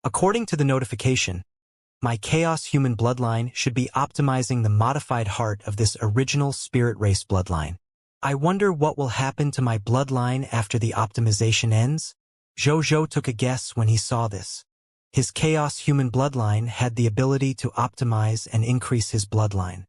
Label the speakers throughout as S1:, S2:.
S1: According to the notification, my Chaos human bloodline should be optimizing the modified heart of this original spirit race bloodline. I wonder what will happen to my bloodline after the optimization ends? Jojo took a guess when he saw this. His Chaos human bloodline had the ability to optimize and increase his bloodline.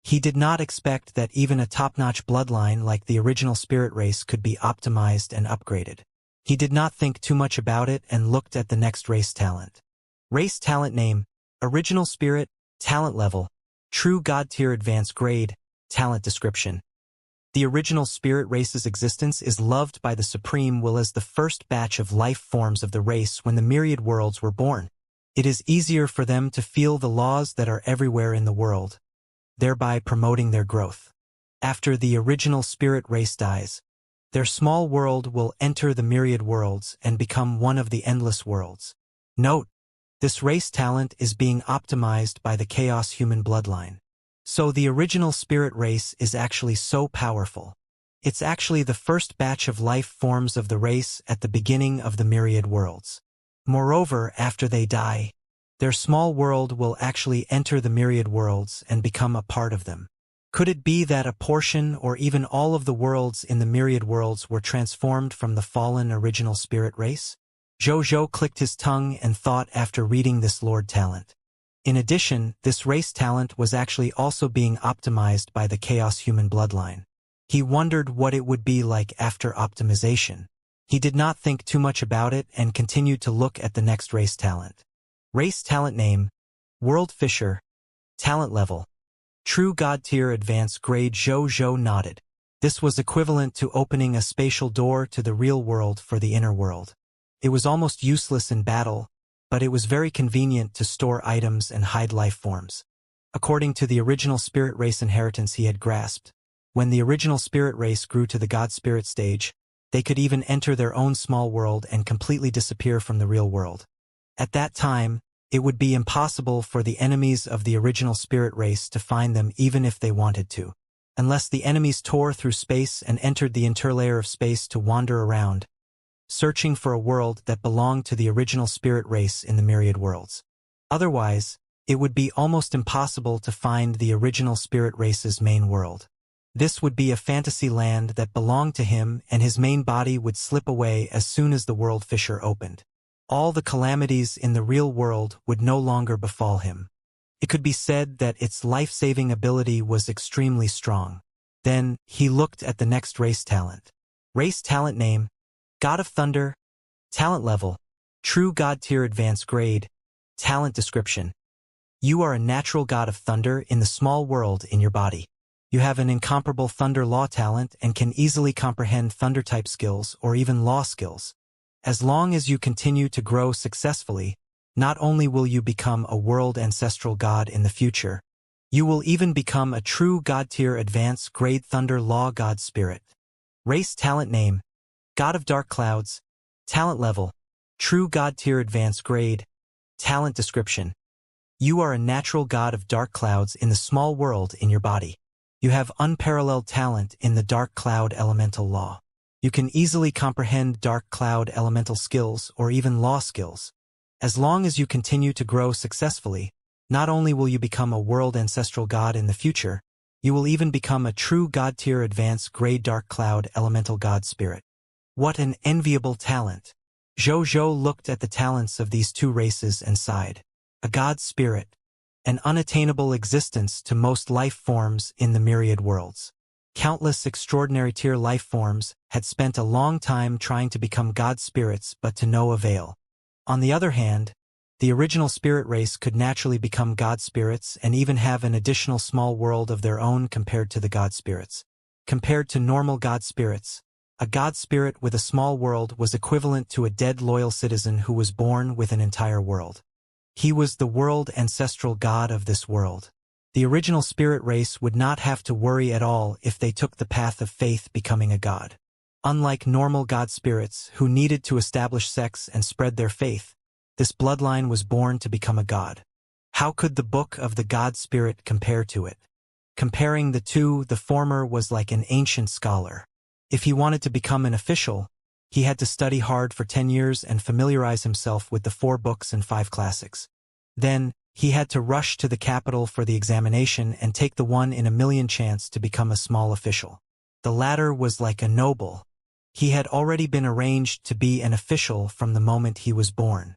S1: He did not expect that even a top-notch bloodline like the original spirit race could be optimized and upgraded. He did not think too much about it and looked at the next race talent. Race talent name, Original Spirit, Talent Level, True God Tier Advanced Grade, Talent Description. The original spirit race's existence is loved by the Supreme Will as the first batch of life forms of the race when the myriad worlds were born. It is easier for them to feel the laws that are everywhere in the world, thereby promoting their growth. After the original spirit race dies, their small world will enter the myriad worlds and become one of the endless worlds. Note, this race talent is being optimized by the Chaos human bloodline. So the original spirit race is actually so powerful. It's actually the first batch of life forms of the race at the beginning of the myriad worlds. Moreover, after they die, their small world will actually enter the myriad worlds and become a part of them. Could it be that a portion or even all of the worlds in the myriad worlds were transformed from the fallen original spirit race? Jojo clicked his tongue and thought after reading this Lord talent. In addition, this race talent was actually also being optimized by the Chaos human bloodline. He wondered what it would be like after optimization. He did not think too much about it and continued to look at the next race talent. Race talent name, World Fisher, Talent Level, True God Tier Advanced Grade. Jojo nodded. This was equivalent to opening a spatial door to the real world for the inner world. It was almost useless in battle, but it was very convenient to store items and hide life forms. According to the original spirit race inheritance he had grasped, when the original spirit race grew to the God Spirit stage, they could even enter their own small world and completely disappear from the real world. At that time, it would be impossible for the enemies of the original spirit race to find them even if they wanted to, unless the enemies tore through space and entered the interlayer of space to wander around, searching for a world that belonged to the original spirit race in the myriad worlds. Otherwise, it would be almost impossible to find the original spirit race's main world. This would be a fantasy land that belonged to him, and his main body would slip away as soon as the world fissure opened. All the calamities in the real world would no longer befall him. It could be said that its life-saving ability was extremely strong. Then, he looked at the next race talent. Race talent name, God of Thunder, Talent Level, True God Tier Advanced Grade, Talent Description. You are a natural god of thunder in the small world in your body. You have an incomparable thunder law talent and can easily comprehend thunder-type skills or even law skills. As long as you continue to grow successfully, not only will you become a world ancestral god in the future, you will even become a true God-tier advanced grade thunder law god spirit. Race talent name, God of Dark Clouds, Talent Level, True God Tier Advanced Grade, Talent Description. You are a natural god of dark clouds in the small world in your body. You have unparalleled talent in the dark cloud elemental law. You can easily comprehend dark cloud elemental skills or even law skills. As long as you continue to grow successfully, not only will you become a world ancestral god in the future, you will even become a true God-tier advanced grade dark cloud elemental god spirit. What an enviable talent! Jojo looked at the talents of these two races and sighed. A god spirit, an unattainable existence to most life forms in the myriad worlds. Countless extraordinary tier life forms had spent a long time trying to become god spirits but to no avail. On the other hand, the original spirit race could naturally become god spirits and even have an additional small world of their own compared to the god spirits. Compared to normal god spirits, a god spirit with a small world was equivalent to a dead loyal citizen who was born with an entire world. He was the world ancestral god of this world. The original spirit race would not have to worry at all if they took the path of faith becoming a god. Unlike normal god spirits who needed to establish sex and spread their faith, this bloodline was born to become a god. How could the book of the god spirit compare to it? Comparing the two, the former was like an ancient scholar. If he wanted to become an official, He had to study hard for 10 years and familiarize himself with the 4 books and 5 classics. Then, he had to rush to the capital for the examination and take the 1 in a million chance to become a small official. The latter was like a noble. He had already been arranged to be an official from the moment he was born.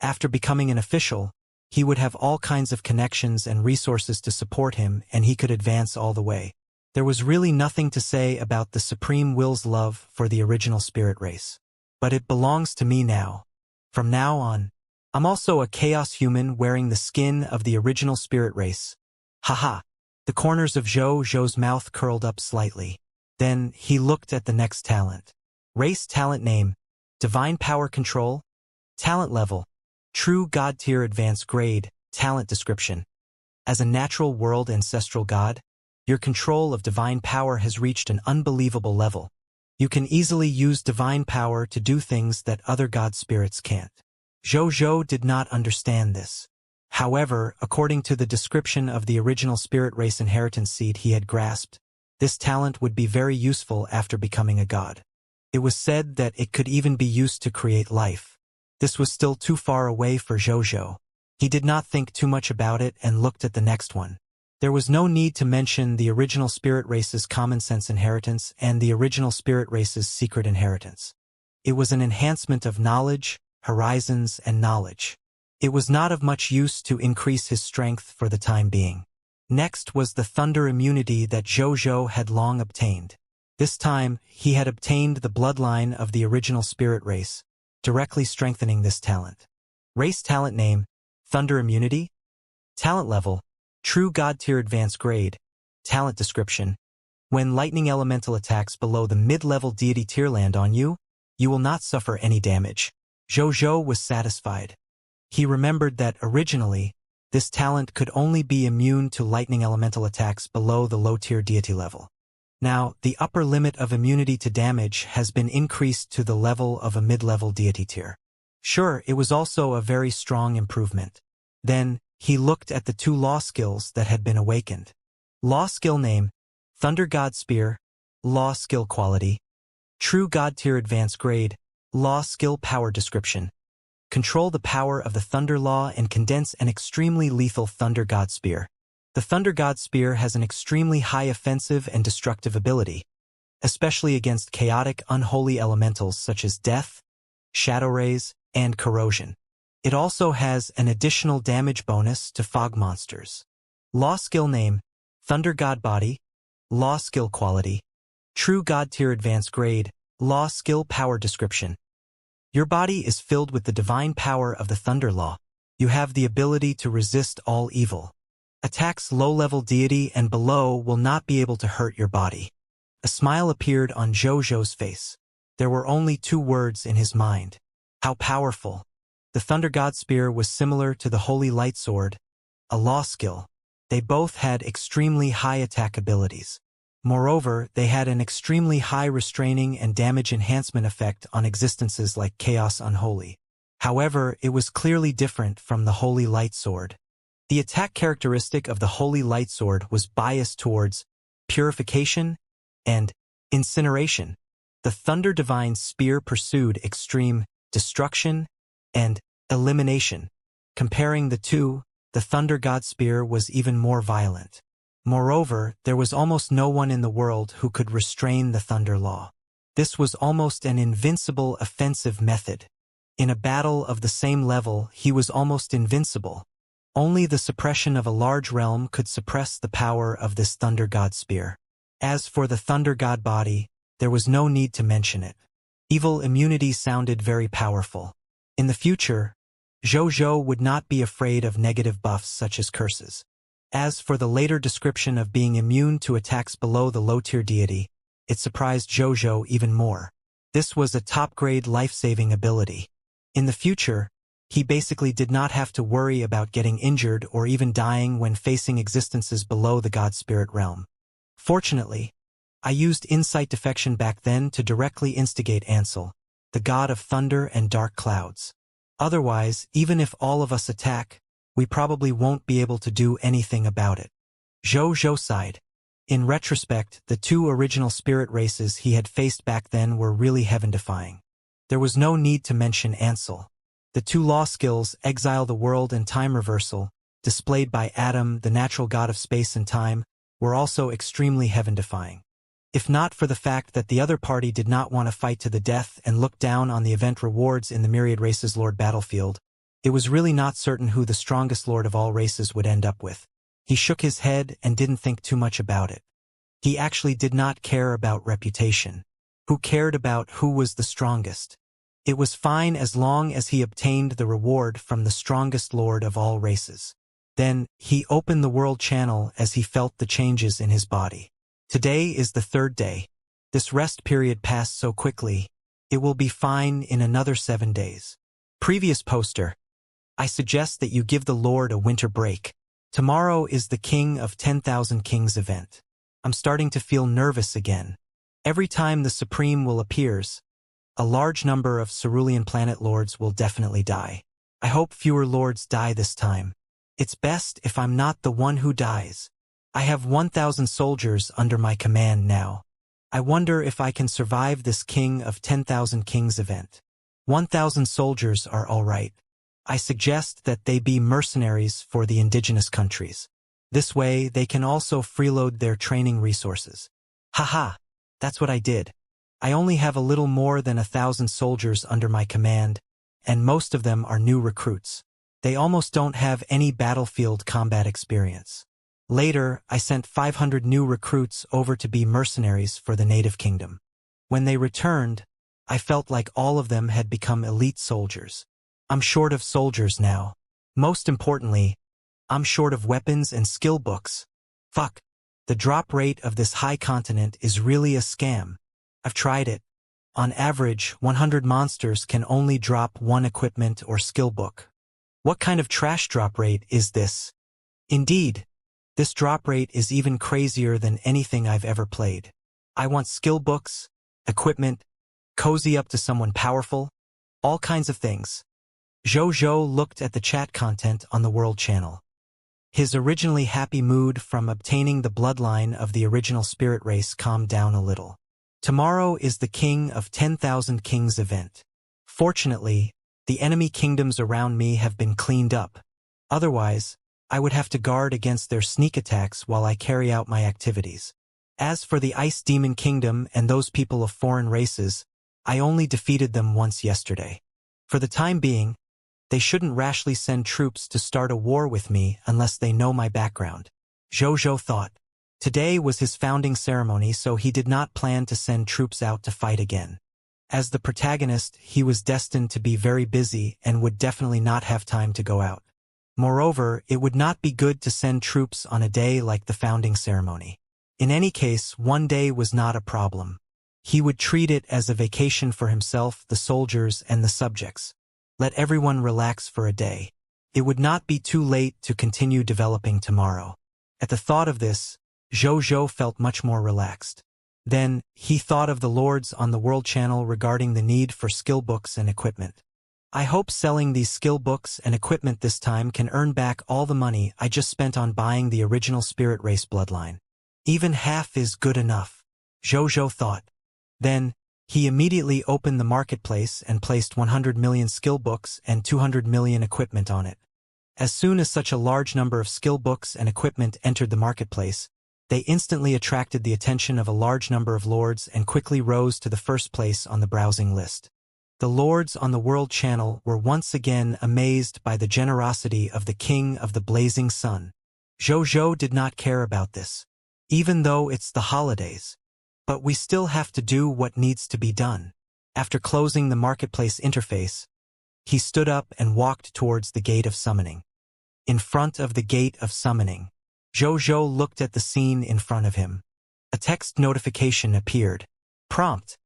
S1: After becoming an official, he would have all kinds of connections and resources to support him, and he could advance all the way. There was really nothing to say about the Supreme Will's love for the original spirit race. But it belongs to me now. From now on, I'm also a chaos human wearing the skin of the original spirit race. Haha. The corners of Zhou's mouth curled up slightly. Then, he looked at the next talent. Race talent name, Divine Power Control. Talent level, True God Tier Advanced Grade. Talent description. As a natural world ancestral god, your control of divine power has reached an unbelievable level. You can easily use divine power to do things that other god spirits can't. Zhou did not understand this. However, according to the description of the original spirit race inheritance seed he had grasped, this talent would be very useful after becoming a god. It was said that it could even be used to create life. This was still too far away for Zhou. He did not think too much about it and looked at the next one. There was no need to mention the original spirit race's common sense inheritance and the original spirit race's secret inheritance. It was an enhancement of knowledge, horizons, and knowledge. It was not of much use to increase his strength for the time being. Next was the thunder immunity that Zhou had long obtained. This time, he had obtained the bloodline of the original spirit race, directly strengthening this talent. Race talent name, Thunder Immunity. Talent level, True God Tier Advanced Grade. Talent description. When lightning elemental attacks below the mid-level deity tier land on you, you will not suffer any damage. Zhou was satisfied. He remembered that originally, this talent could only be immune to lightning elemental attacks below the low-tier deity level. Now, the upper limit of immunity to damage has been increased to the level of a mid-level deity tier. Sure, it was also a very strong improvement. Then, he looked at the 2 law skills that had been awakened. Law skill name, Thunder God Spear. Law skill quality, True God Tier Advanced Grade. Law skill power description. Control the power of the Thunder Law and condense an extremely lethal Thunder God Spear. The Thunder God Spear has an extremely high offensive and destructive ability, especially against chaotic, unholy elementals such as death, shadow rays, and corrosion. It also has an additional damage bonus to fog monsters. Law skill name, Thunder God Body. Law skill quality, True God Tier Advanced Grade. Law skill power description. Your body is filled with the divine power of the Thunder Law. You have the ability to resist all evil. Attacks low-level deity and below will not be able to hurt your body. A smile appeared on Zhou's face. There were only 2 words in his mind. How powerful. The Thunder God Spear was similar to the Holy Light Sword, a law skill. They both had extremely high attack abilities. Moreover, they had an extremely high restraining and damage enhancement effect on existences like Chaos Unholy. However, it was clearly different from the Holy Light Sword. The attack characteristic of the Holy Light Sword was biased towards purification and incineration. The Thunder Divine Spear pursued extreme destruction and elimination. Comparing the 2, the Thunder God Spear was even more violent. Moreover, there was almost no one in the world who could restrain the Thunder Law. This was almost an invincible offensive method. In a battle of the same level, he was almost invincible. Only the suppression of a large realm could suppress the power of this Thunder God Spear. As for the Thunder God Body, there was no need to mention it. Evil immunity sounded very powerful. In the future, Zhou would not be afraid of negative buffs such as curses. As for the later description of being immune to attacks below the low-tier deity, it surprised Zhou even more. This was a top-grade life-saving ability. In the future, he basically did not have to worry about getting injured or even dying when facing existences below the God Spirit realm. Fortunately, I used Insight Defection back then to directly instigate Ansel, the god of thunder and dark clouds. Otherwise, even if all of us attack, we probably won't be able to do anything about it. Zhou sighed. In retrospect, the 2 original spirit races he had faced back then were really heaven-defying. There was no need to mention Ansel. The two law skills, exile the world and time reversal, displayed by Adam, the natural god of space and time, were also extremely heaven-defying. If not for the fact that the other party did not want to fight to the death and look down on the event rewards in the myriad races Lord battlefield, it was really not certain who the strongest lord of all races would end up with. He shook his head and didn't think too much about it. He actually did not care about reputation. Who cared about who was the strongest? It was fine as long as he obtained the reward from the strongest lord of all races. Then, he opened the world channel as he felt the changes in his body. Today is the third day. This rest period passed so quickly. It will be fine in another 7 days. Previous poster. I suggest that you give the Lord a winter break. Tomorrow is the King of 10,000 Kings event. I'm starting to feel nervous again. Every time the Supreme will appears, a large number of cerulean planet lords will definitely die. I hope fewer lords die this time. It's best if I'm not the one who dies. I have 1,000 soldiers under my command now. I wonder if I can survive this King of 10,000 Kings event. 1,000 soldiers are all right. I suggest that they be mercenaries for the indigenous countries. This way, they can also freeload their training resources. Haha, that's what I did. I only have a little more than 1,000 soldiers under my command, and most of them are new recruits. They almost don't have any battlefield combat experience. Later, I sent 500 new recruits over to be mercenaries for the native kingdom. When they returned, I felt like all of them had become elite soldiers. I'm short of soldiers now. Most importantly, I'm short of weapons and skill books. Fuck. The drop rate of this high continent is really a scam. I've tried it. On average, 100 monsters can only drop one equipment or skill book. What kind of trash drop rate is this? Indeed, this drop rate is even crazier than anything I've ever played. I want skill books, equipment, cozy up to someone powerful, all kinds of things. Jojo looked at the chat content on the World Channel. His originally happy mood from obtaining the bloodline of the original spirit race calmed down a little. Tomorrow is the King of 10,000 Kings event. Fortunately, the enemy kingdoms around me have been cleaned up. Otherwise, I would have to guard against their sneak attacks while I carry out my activities. As for the Ice Demon Kingdom and those people of foreign races, I only defeated them once yesterday. For the time being, they shouldn't rashly send troops to start a war with me unless they know my background. Jojo thought. Today was his founding ceremony, so he did not plan to send troops out to fight again. As the protagonist, he was destined to be very busy and would definitely not have time to go out. Moreover, it would not be good to send troops on a day like the founding ceremony. In any case, one day was not a problem. He would treat it as a vacation for himself, the soldiers, and the subjects. Let everyone relax for a day. It would not be too late to continue developing tomorrow. At the thought of this, Jojo felt much more relaxed. Then, he thought of the lords on the World Channel regarding the need for skill books and equipment. I hope selling these skill books and equipment this time can earn back all the money I just spent on buying the original spirit race bloodline. Even half is good enough, Jojo thought. Then, he immediately opened the marketplace and placed 100 million skill books and 200 million equipment on it. As soon as such a large number of skill books and equipment entered the marketplace, they instantly attracted the attention of a large number of lords and quickly rose to the first place on the browsing list. The lords on the World Channel were once again amazed by the generosity of the King of the Blazing Sun. Jojo did not care about this. Even though it's the holidays. But we still have to do what needs to be done. After closing the marketplace interface, he stood up and walked towards the Gate of Summoning. In front of the Gate of Summoning, Jojo looked at the scene in front of him. A text notification appeared. Prompt.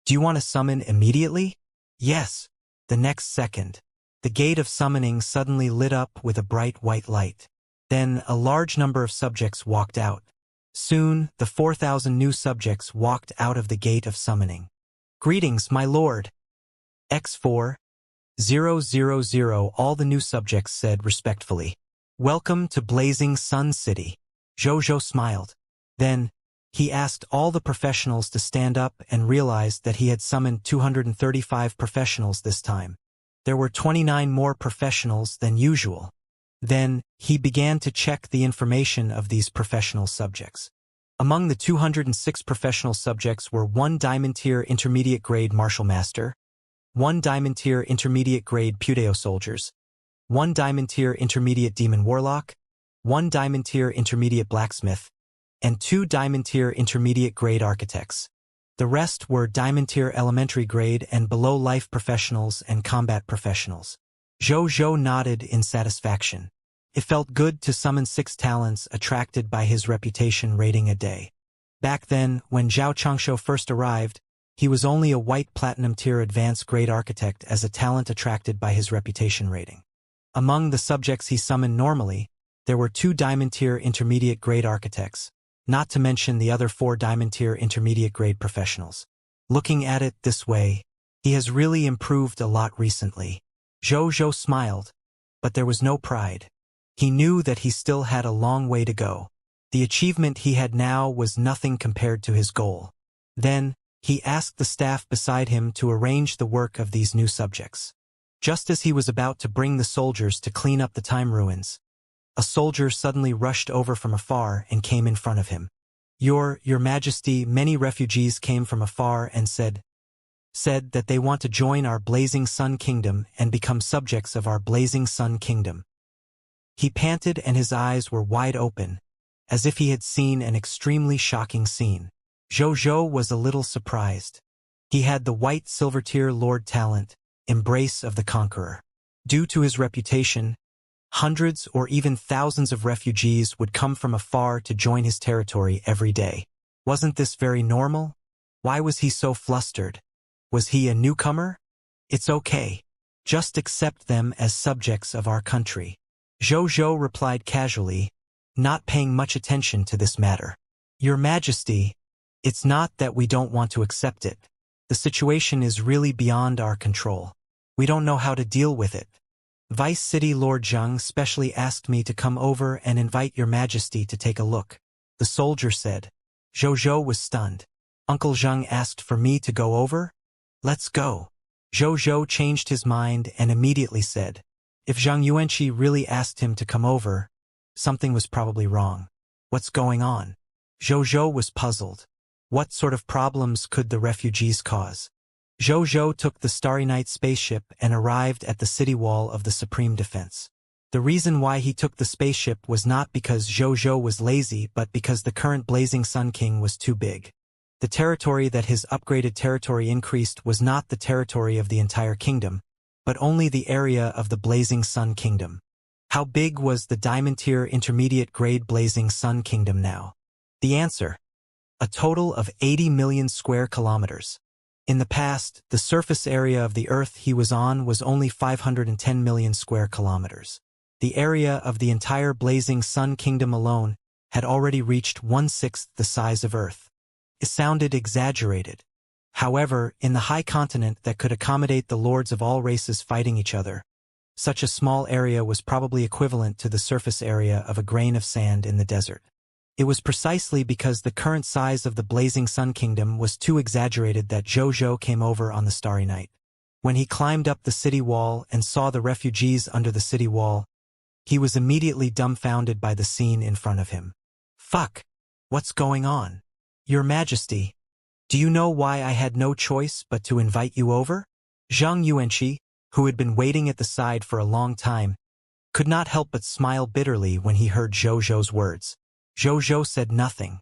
S1: Do you want to summon immediately? Yes. The next second, the Gate of Summoning suddenly lit up with a bright white light. Then a large number of subjects walked out. Soon, the 4,000 new subjects walked out of the Gate of Summoning. Greetings, my lord. X4, 000, all the new subjects said respectfully. Welcome to Blazing Sun City. Jojo smiled. Then, He asked all the professionals to stand up and realized that he had summoned 235 professionals this time. There were 29 more professionals than usual. Then, he began to check the information of these professional subjects. Among the 206 professional subjects were 1 Diamond Tier Intermediate Grade Martial Master, 1 Diamond Tier Intermediate Grade Pudeo Soldiers, 1 Diamond Tier Intermediate Demon Warlock, 1 Diamond Tier Intermediate Blacksmith, and 2 Diamond Tier Intermediate Grade Architects. The rest were Diamond Tier Elementary Grade and below life professionals and combat professionals. Zhou nodded in satisfaction. It felt good to summon 6 talents attracted by his reputation rating a day. Back then, when Zhao Changshu first arrived, he was only a white platinum tier advanced grade architect as a talent attracted by his reputation rating. Among the subjects he summoned normally, there were 2 diamond tier intermediate grade architects, not to mention the other 4 diamond tier intermediate grade professionals. Looking at it this way, he has really improved a lot recently. Zhou smiled, but there was no pride. He knew that he still had a long way to go. The achievement he had now was nothing compared to his goal. Then, he asked the staff beside him to arrange the work of these new subjects. Just as he was about to bring the soldiers to clean up the time ruins, a soldier suddenly rushed over from afar and came in front of him. Your Majesty, many refugees came from afar and said that they want to join our Blazing Sun Kingdom and become subjects of our Blazing Sun Kingdom. He panted and his eyes were wide open, as if he had seen an extremely shocking scene. Zhou was a little surprised. He had the white silver tier Lord talent, Embrace of the Conqueror. Due to his reputation, hundreds or even thousands of refugees would come from afar to join his territory every day. Wasn't this very normal? Why was he so flustered? Was he a newcomer? It's okay. Just accept them as subjects of our country. Zhou replied casually, not paying much attention to this matter. Your Majesty, it's not that we don't want to accept it. The situation is really beyond our control. We don't know how to deal with it. Vice City Lord Zheng specially asked me to come over and invite Your Majesty to take a look, the soldier said. Zhou was stunned. Uncle Zheng asked for me to go over? Let's go. Zhou changed his mind and immediately said, if Zhang Yuanqi really asked him to come over, something was probably wrong. What's going on? Zhou was puzzled. What sort of problems could the refugees cause? Zhou took the Starry Night spaceship and arrived at the city wall of the Supreme Defense. The reason why he took the spaceship was not because Zhou was lazy but because the current Blazing Sun King was too big. The territory that his upgraded territory increased was not the territory of the entire kingdom, but only the area of the Blazing Sun Kingdom. How big was the Diamond Tier Intermediate Grade Blazing Sun Kingdom now? The answer: a total of 80 million square kilometers. In the past, the surface area of the Earth he was on was only 510 million square kilometers. The area of the entire Blazing Sun Kingdom alone had already reached 1/6 the size of Earth. It sounded exaggerated. However, in the high continent that could accommodate the lords of all races fighting each other, such a small area was probably equivalent to the surface area of a grain of sand in the desert. It was precisely because the current size of the Blazing Sun Kingdom was too exaggerated that Zhou came over on the Starry Night. When he climbed up the city wall and saw the refugees under the city wall, he was immediately dumbfounded by the scene in front of him. Fuck! What's going on? Your Majesty, do you know why I had no choice but to invite you over? Zhang Yuanqi, who had been waiting at the side for a long time, could not help but smile bitterly when he heard Zhou's words. Zhou said nothing.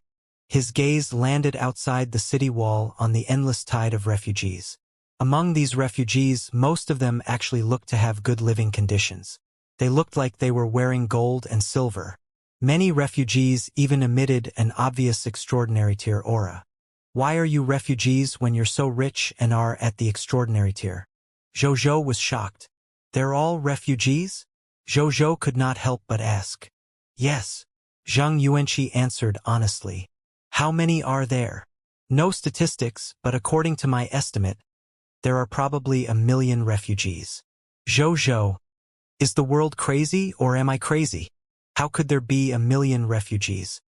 S1: His gaze landed outside the city wall on the endless tide of refugees. Among these refugees, most of them actually looked to have good living conditions. They looked like they were wearing gold and silver. Many refugees even emitted an obvious extraordinary tier aura. Why are you refugees when you're so rich and are at the extraordinary tier? Zhou was shocked. They're all refugees? Zhou could not help but ask. Yes. Zhang Yuanqi answered honestly. How many are there? No statistics, but according to my estimate, there are probably 1 million refugees. Zhou, is the world crazy or am I crazy? How could there be 1 million refugees?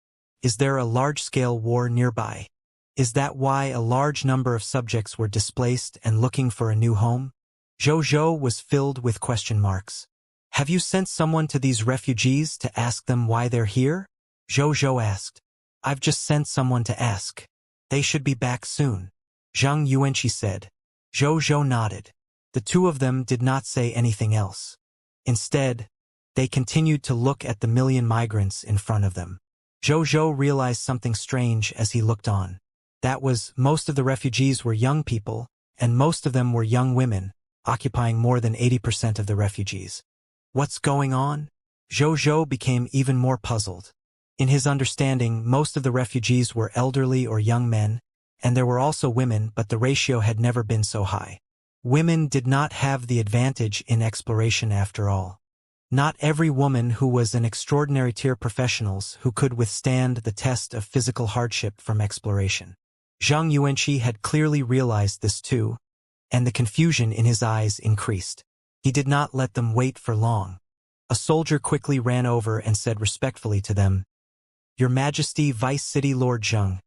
S1: Is there a large-scale war nearby? Is that why a large number of subjects were displaced and looking for a new home? Zhou was filled with question marks. Have you sent someone to these refugees to ask them why they're here? Zhou asked. I've just sent someone to ask. They should be back soon. Zhang Yuanqi said. Zhou nodded. The two of them did not say anything else. Instead, they continued to look at the million migrants in front of them. Zhou realized something strange as he looked on. That was, most of the refugees were young people, and most of them were young women, occupying more than 80% of the refugees. What's going on? Zhou became even more puzzled. In his understanding, most of the refugees were elderly or young men, and there were also women, but the ratio had never been so high. Women did not have the advantage in exploration after all. Not every woman who was an extraordinary tier professionals who could withstand the test of physical hardship from exploration. Zhang Yuanqi had clearly realized this too, and the confusion in his eyes increased. He did not let them wait for long. A soldier quickly ran over and said respectfully to them, Your Majesty, Vice City Lord Zheng,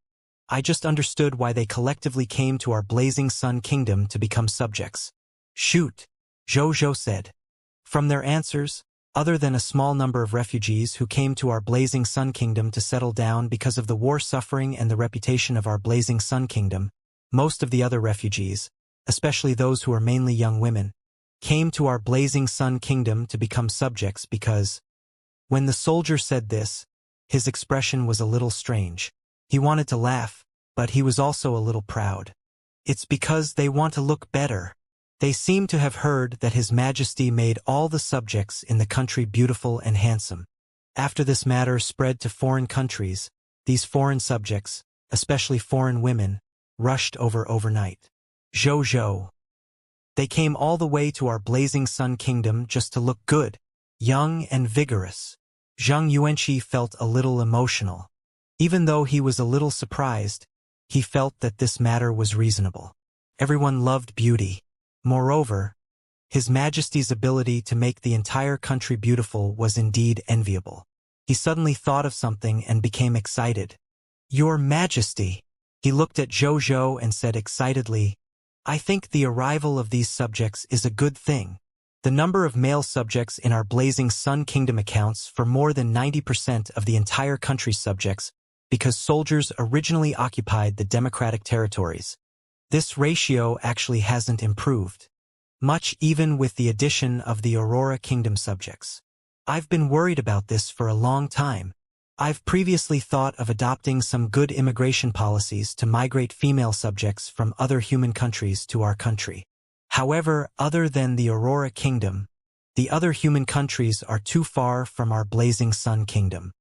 S1: I just understood why they collectively came to our Blazing Sun Kingdom to become subjects. Shoot, Zhou said. From their answers, other than a small number of refugees who came to our Blazing Sun Kingdom to settle down because of the war suffering and the reputation of our Blazing Sun Kingdom, most of the other refugees, especially those who are mainly young women, came to our Blazing Sun Kingdom to become subjects because, when the soldier said this, his expression was a little strange. He wanted to laugh, but he was also a little proud. It's because they want to look better. They seem to have heard that His Majesty made all the subjects in the country beautiful and handsome. After this matter spread to foreign countries, these foreign subjects, especially foreign women, rushed over overnight. Zhou. They came all the way to our Blazing Sun Kingdom just to look good, young and vigorous. Zhang Yuanqi felt a little emotional. Even though he was a little surprised, he felt that this matter was reasonable. Everyone loved beauty. Moreover, His Majesty's ability to make the entire country beautiful was indeed enviable. He suddenly thought of something and became excited. Your Majesty! He looked at Zhou and said excitedly, I think the arrival of these subjects is a good thing. The number of male subjects in our Blazing Sun Kingdom accounts for more than 90% of the entire country's subjects, because soldiers originally occupied the democratic territories. This ratio actually hasn't improved much even with the addition of the Aurora Kingdom subjects. I've been worried about this for a long time. I've previously thought of adopting some good immigration policies to migrate female subjects from other human countries to our country. However, other than the Aurora Kingdom, the other human countries are too far from our Blazing Sun Kingdom.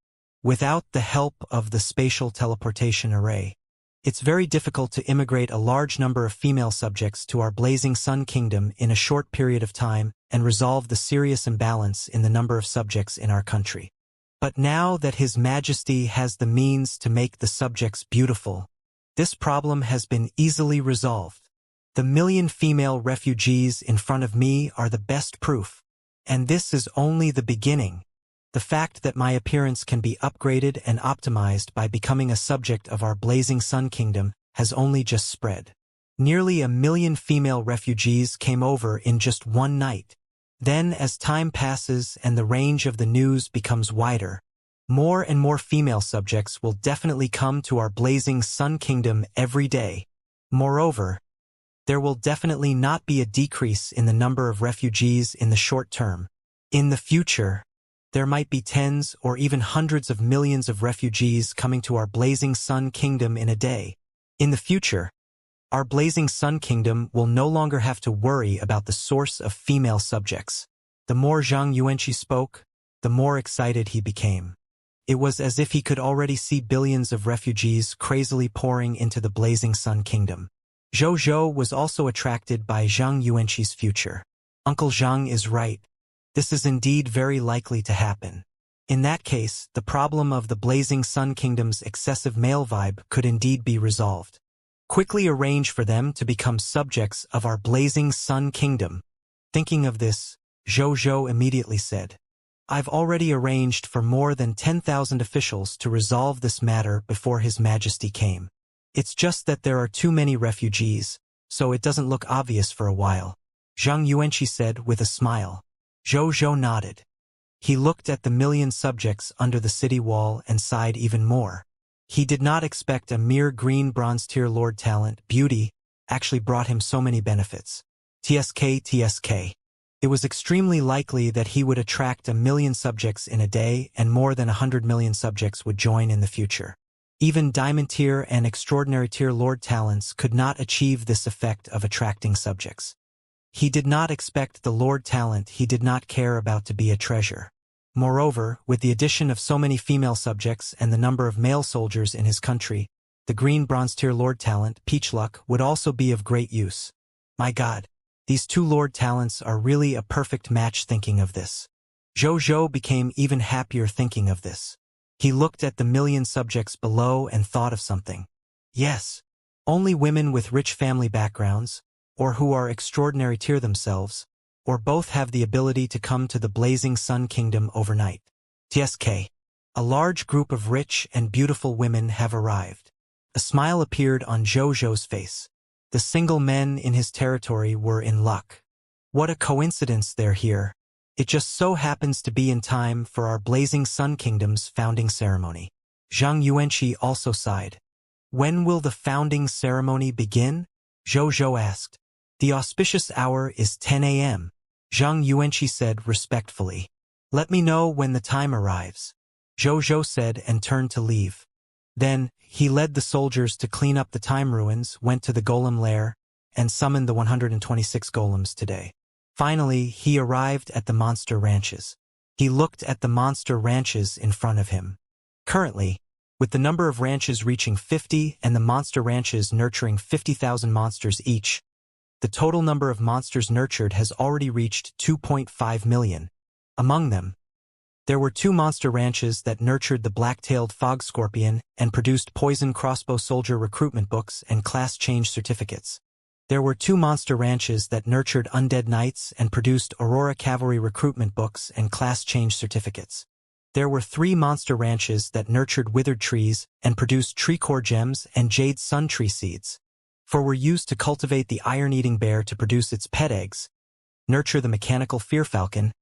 S1: Without the help of the spatial teleportation array, it's very difficult to immigrate a large number of female subjects to our Blazing Sun Kingdom in a short period of time and resolve the serious imbalance in the number of subjects in our country. But now that His Majesty has the means to make the subjects beautiful, this problem has been easily resolved. The million female refugees in front of me are the best proof. And this is only the beginning. The fact that my appearance can be upgraded and optimized by becoming a subject of our Blazing Sun Kingdom has only just spread. Nearly 1 million female refugees came over in just one night. Then, as time passes and the range of the news becomes wider, more and more female subjects will definitely come to our Blazing Sun Kingdom every day. Moreover, there will definitely not be a decrease in the number of refugees in the short term. In the future, there might be tens or even hundreds of millions of refugees coming to our Blazing Sun Kingdom in a day. In the future, our Blazing Sun Kingdom will no longer have to worry about the source of female subjects. The more Zhang Yuanqi spoke, the more excited he became. It was as if he could already see billions of refugees crazily pouring into the Blazing Sun Kingdom. Zhou was also attracted by Zhang Yuanqi's future. Uncle Zhang is right. This is indeed very likely to happen. In that case, the problem of the Blazing Sun Kingdom's excessive male vibe could indeed be resolved. Quickly arrange for them to become subjects of our Blazing Sun Kingdom. Thinking of this, Zhou immediately said, I've already arranged for more than 10,000 officials to resolve this matter before His Majesty came. It's just that there are too many refugees, so it doesn't look obvious for a while, Zhang Yuanqi said with a smile. Zhou Zhou nodded. He looked at the million subjects under the city wall and sighed even more. He did not expect a mere green bronze tier lord talent, beauty, actually brought him so many benefits. TSK. It was extremely likely that he would attract 1 million subjects in a day and more than 100 million subjects would join in the future. Even diamond tier and extraordinary tier lord talents could not achieve this effect of attracting subjects. He did not expect the lord talent he did not care about to be a treasure. Moreover, with the addition of so many female subjects and the number of male soldiers in his country, the green bronze tier lord talent, Peach Luck, would also be of great use. My God, these two lord talents are really a perfect match. Thinking of this, Zhou Zhou became even happier thinking of this. He looked at the million subjects below and thought of something. Yes, only women with rich family backgrounds, or who are extraordinary tier themselves, or both have the ability to come to the Blazing Sun Kingdom overnight. TSK. A large group of rich and beautiful women have arrived. A smile appeared on Zhou Zhou's face. The single men in his territory were in luck. What a coincidence they're here. It just so happens to be in time for our Blazing Sun Kingdom's founding ceremony. Zhang Yuanqi also sighed. When will the founding ceremony begin? Zhou Zhou asked. The auspicious hour is 10 a.m., Zhang Yuanqi said respectfully. Let me know when the time arrives, Zhou Zhou said and turned to leave. Then, he led the soldiers to clean up the time ruins, went to the golem lair, and summoned the 126 golems today. Finally, he arrived at the monster ranches. He looked at the monster ranches in front of him. Currently, with the number of ranches reaching 50 and the monster ranches nurturing 50,000 monsters each, the total number of monsters nurtured has already reached 2.5 million. Among them, there were 2 monster ranches that nurtured the black-tailed fog scorpion and produced poison crossbow soldier recruitment books and class change certificates. There were 2 monster ranches that nurtured undead knights and produced aurora cavalry recruitment books and class change certificates. There were 3 monster ranches that nurtured withered trees and produced tree core gems and jade sun tree seeds, for were used to cultivate the iron-eating bear to produce its pet eggs, nurture the mechanical fear falcon,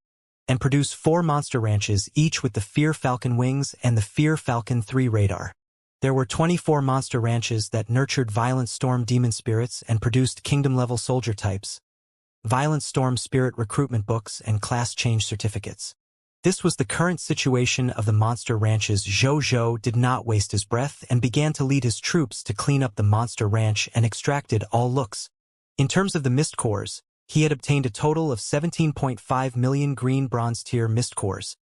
S1: and produce 4 monster ranches each with the Fear Falcon wings and the Fear Falcon 3 radar. There were 24 monster ranches that nurtured Violent Storm demon spirits and produced kingdom-level soldier types, Violent Storm spirit recruitment books and class change certificates. This was the current situation of the monster ranches. Zhou Zhou did not waste his breath and began to lead his troops to clean up the monster ranch and extracted all looks. In terms of the mist cores, he had obtained a total of 17.5 million green bronze tier mist cores,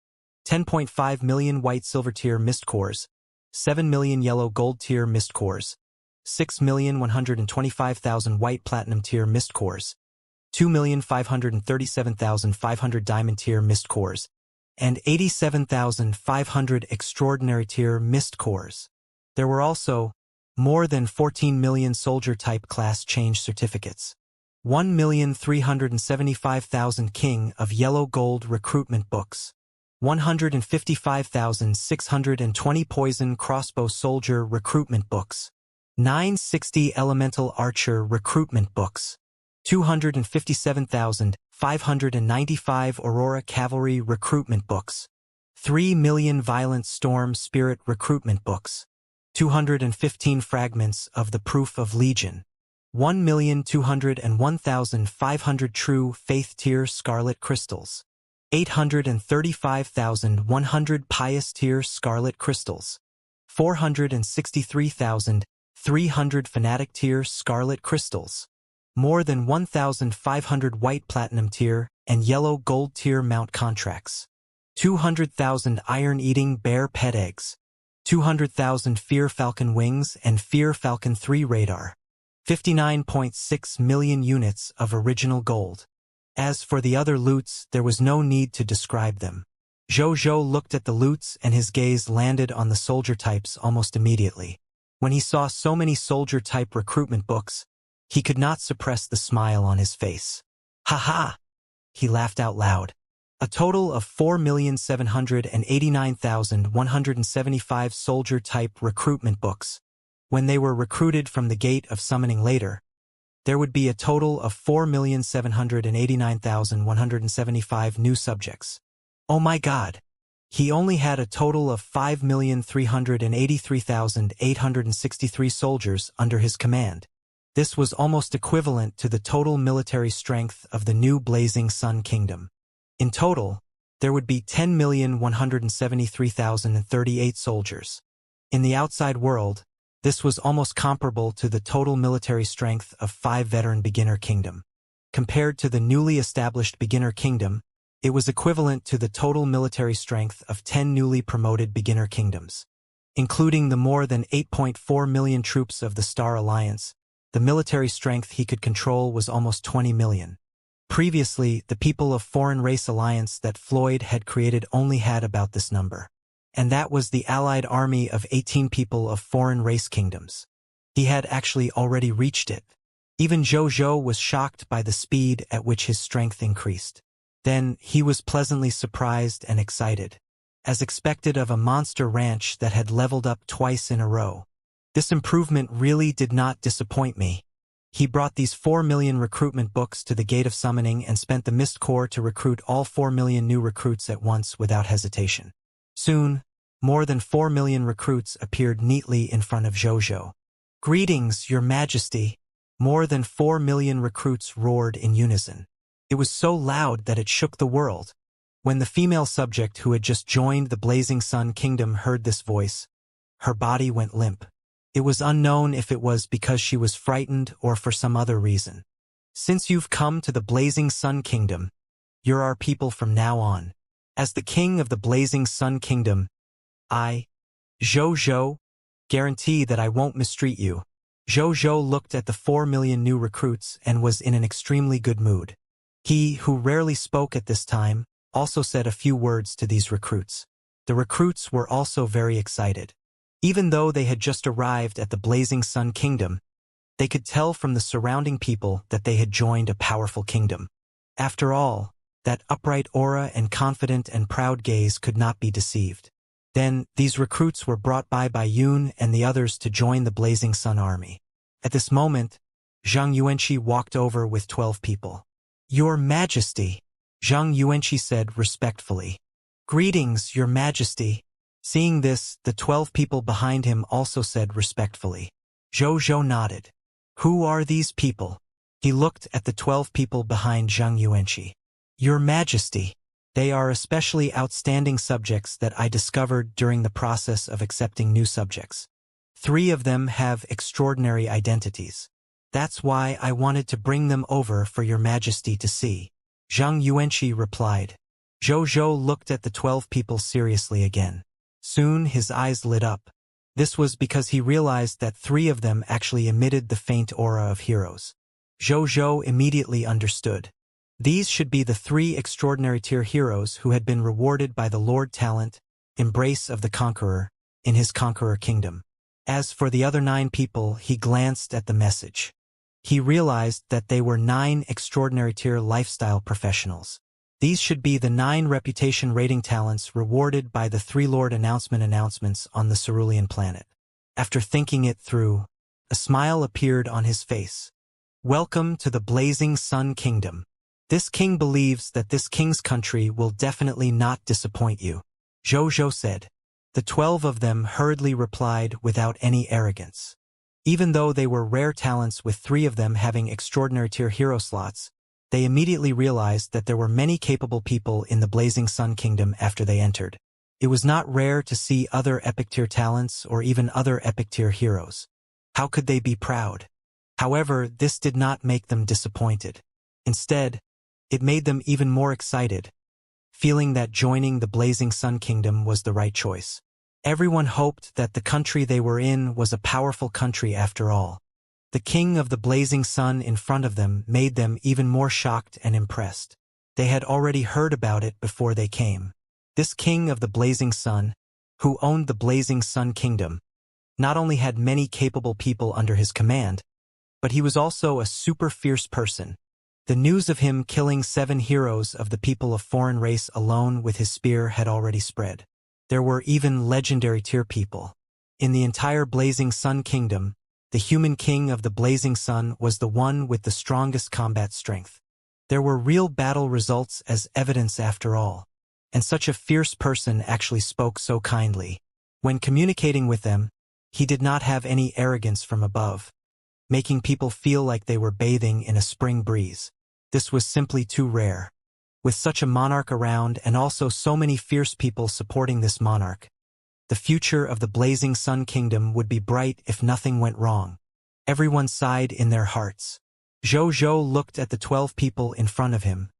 S1: 10.5 million white silver tier mist cores, 7 million yellow gold tier mist cores, 6,125,000 white platinum tier mist cores, 2,537,500 diamond tier mist cores, and 87,500 extraordinary tier mist cores. There were also more than 14 million soldier-type class change certificates, 1,375,000 king of yellow gold recruitment books, 155,620 poison crossbow soldier recruitment books, 960 elemental archer recruitment books, 257,595 Aurora Cavalry recruitment books, 3 million Violent Storm Spirit recruitment books, 215 fragments of the Proof of Legion, 1,201,500 True Faith Tier Scarlet Crystals, 835,100 Pious Tier Scarlet Crystals, 463,300 Fanatic Tier Scarlet Crystals, more than 1,500 white platinum tier and yellow gold tier mount contracts, 200,000 iron-eating bear pet eggs, 200,000 Fear Falcon wings and Fear Falcon 3 radar, 59.6 million units of original gold. As for the other loots, there was no need to describe them. Zhou Zhou looked at the loots and his gaze landed on the soldier types almost immediately. When he saw so many soldier-type recruitment books, he could not suppress the smile on his face. Ha ha! He laughed out loud. A total of 4,789,175 soldier-type recruitment books. When they were recruited from the Gate of Summoning later, there would be a total of 4,789,175 new subjects. Oh my God! He only had a total of 5,383,863 soldiers under his command. This was almost equivalent to the total military strength of the new Blazing Sun Kingdom. In total, there would be 10,173,038 soldiers. In the outside world, this was almost comparable to the total military strength of 5 veteran beginner kingdom. Compared to the newly established beginner kingdom, it was equivalent to the total military strength of 10 newly promoted beginner kingdoms. Including the more than 8.4 million troops of the Star Alliance, the military strength he could control was almost 20 million. Previously, the people of Foreign Race Alliance that Floyd had created only had about this number. And that was the allied army of 18 people of foreign race kingdoms. He had actually already reached it. Even Zhou was shocked by the speed at which his strength increased. Then, he was pleasantly surprised and excited, as expected of a monster ranch that had leveled up twice in a row. This improvement really did not disappoint me. He brought these 4 million recruitment books to the Gate of Summoning and spent the Mist Corps to recruit all 4 million new recruits at once without hesitation. Soon, more than 4 million recruits appeared neatly in front of Zhou. "Greetings, Your Majesty!" More than 4 million recruits roared in unison. It was so loud that it shook the world. When the female subject who had just joined the Blazing Sun Kingdom heard this voice, her body went limp. It was unknown if it was because she was frightened or for some other reason. "Since you've come to the Blazing Sun Kingdom, you're our people from now on. As the king of the Blazing Sun Kingdom, I, Zhou, guarantee that I won't mistreat you." Zhou looked at the 4 million new recruits and was in an extremely good mood. He, who rarely spoke at this time, also said a few words to these recruits. The recruits were also very excited. Even though they had just arrived at the Blazing Sun Kingdom, they could tell from the surrounding people that they had joined a powerful kingdom. After all, that upright aura and confident and proud gaze could not be deceived. Then, these recruits were brought by Yun and the others to join the Blazing Sun Army. At this moment, Zhang Yuanqi walked over with 12 people. "Your Majesty," Zhang Yuanqi said respectfully. "Greetings, Your Majesty." Seeing this, the 12 people behind him also said respectfully. Zhou nodded. "Who are these people?" He looked at the 12 people behind Zhang Yuanqi. "Your Majesty, they are especially outstanding subjects that I discovered during the process of accepting new subjects. 3 of them have extraordinary identities. That's why I wanted to bring them over for Your Majesty to see." Zhang Yuanqi replied. Zhou looked at the 12 people seriously again. Soon his eyes lit up. This was because he realized that 3 of them actually emitted the faint aura of heroes. Zhou immediately understood. These should be the 3 extraordinary tier heroes who had been rewarded by the Lord Talent, Embrace of the Conqueror, in his Conqueror Kingdom. As for the other 9 people, he glanced at the message. He realized that they were 9 extraordinary tier lifestyle professionals. These should be the 9 reputation rating talents rewarded by the 3 Lord announcements on the Cerulean planet. After thinking it through, a smile appeared on his face. "Welcome to the Blazing Sun Kingdom. This king believes that this king's country will definitely not disappoint you," Zhou said. The 12 of them hurriedly replied without any arrogance. Even though they were rare talents with 3 of them having extraordinary tier hero slots, they immediately realized that there were many capable people in the Blazing Sun Kingdom after they entered. It was not rare to see other epic tier talents or even other epic tier heroes. How could they be proud? However, this did not make them disappointed. Instead, it made them even more excited, feeling that joining the Blazing Sun Kingdom was the right choice. Everyone hoped that the country they were in was a powerful country after all. The king of the Blazing Sun in front of them made them even more shocked and impressed. They had already heard about it before they came. This king of the Blazing Sun, who owned the Blazing Sun Kingdom, not only had many capable people under his command, but he was also a super fierce person. The news of him killing 7 heroes of the people of foreign race alone with his spear had already spread. There were even legendary tier people. In the entire Blazing Sun Kingdom, the human king of the Blazing Sun was the one with the strongest combat strength. There were real battle results as evidence after all. And such a fierce person actually spoke so kindly. When communicating with them, he did not have any arrogance from above, making people feel like they were bathing in a spring breeze. This was simply too rare. With such a monarch around and also so many fierce people supporting this monarch, the future of the Blazing Sun Kingdom would be bright if nothing went wrong. Everyone sighed in their hearts. Zhou looked at the 12 people in front of him,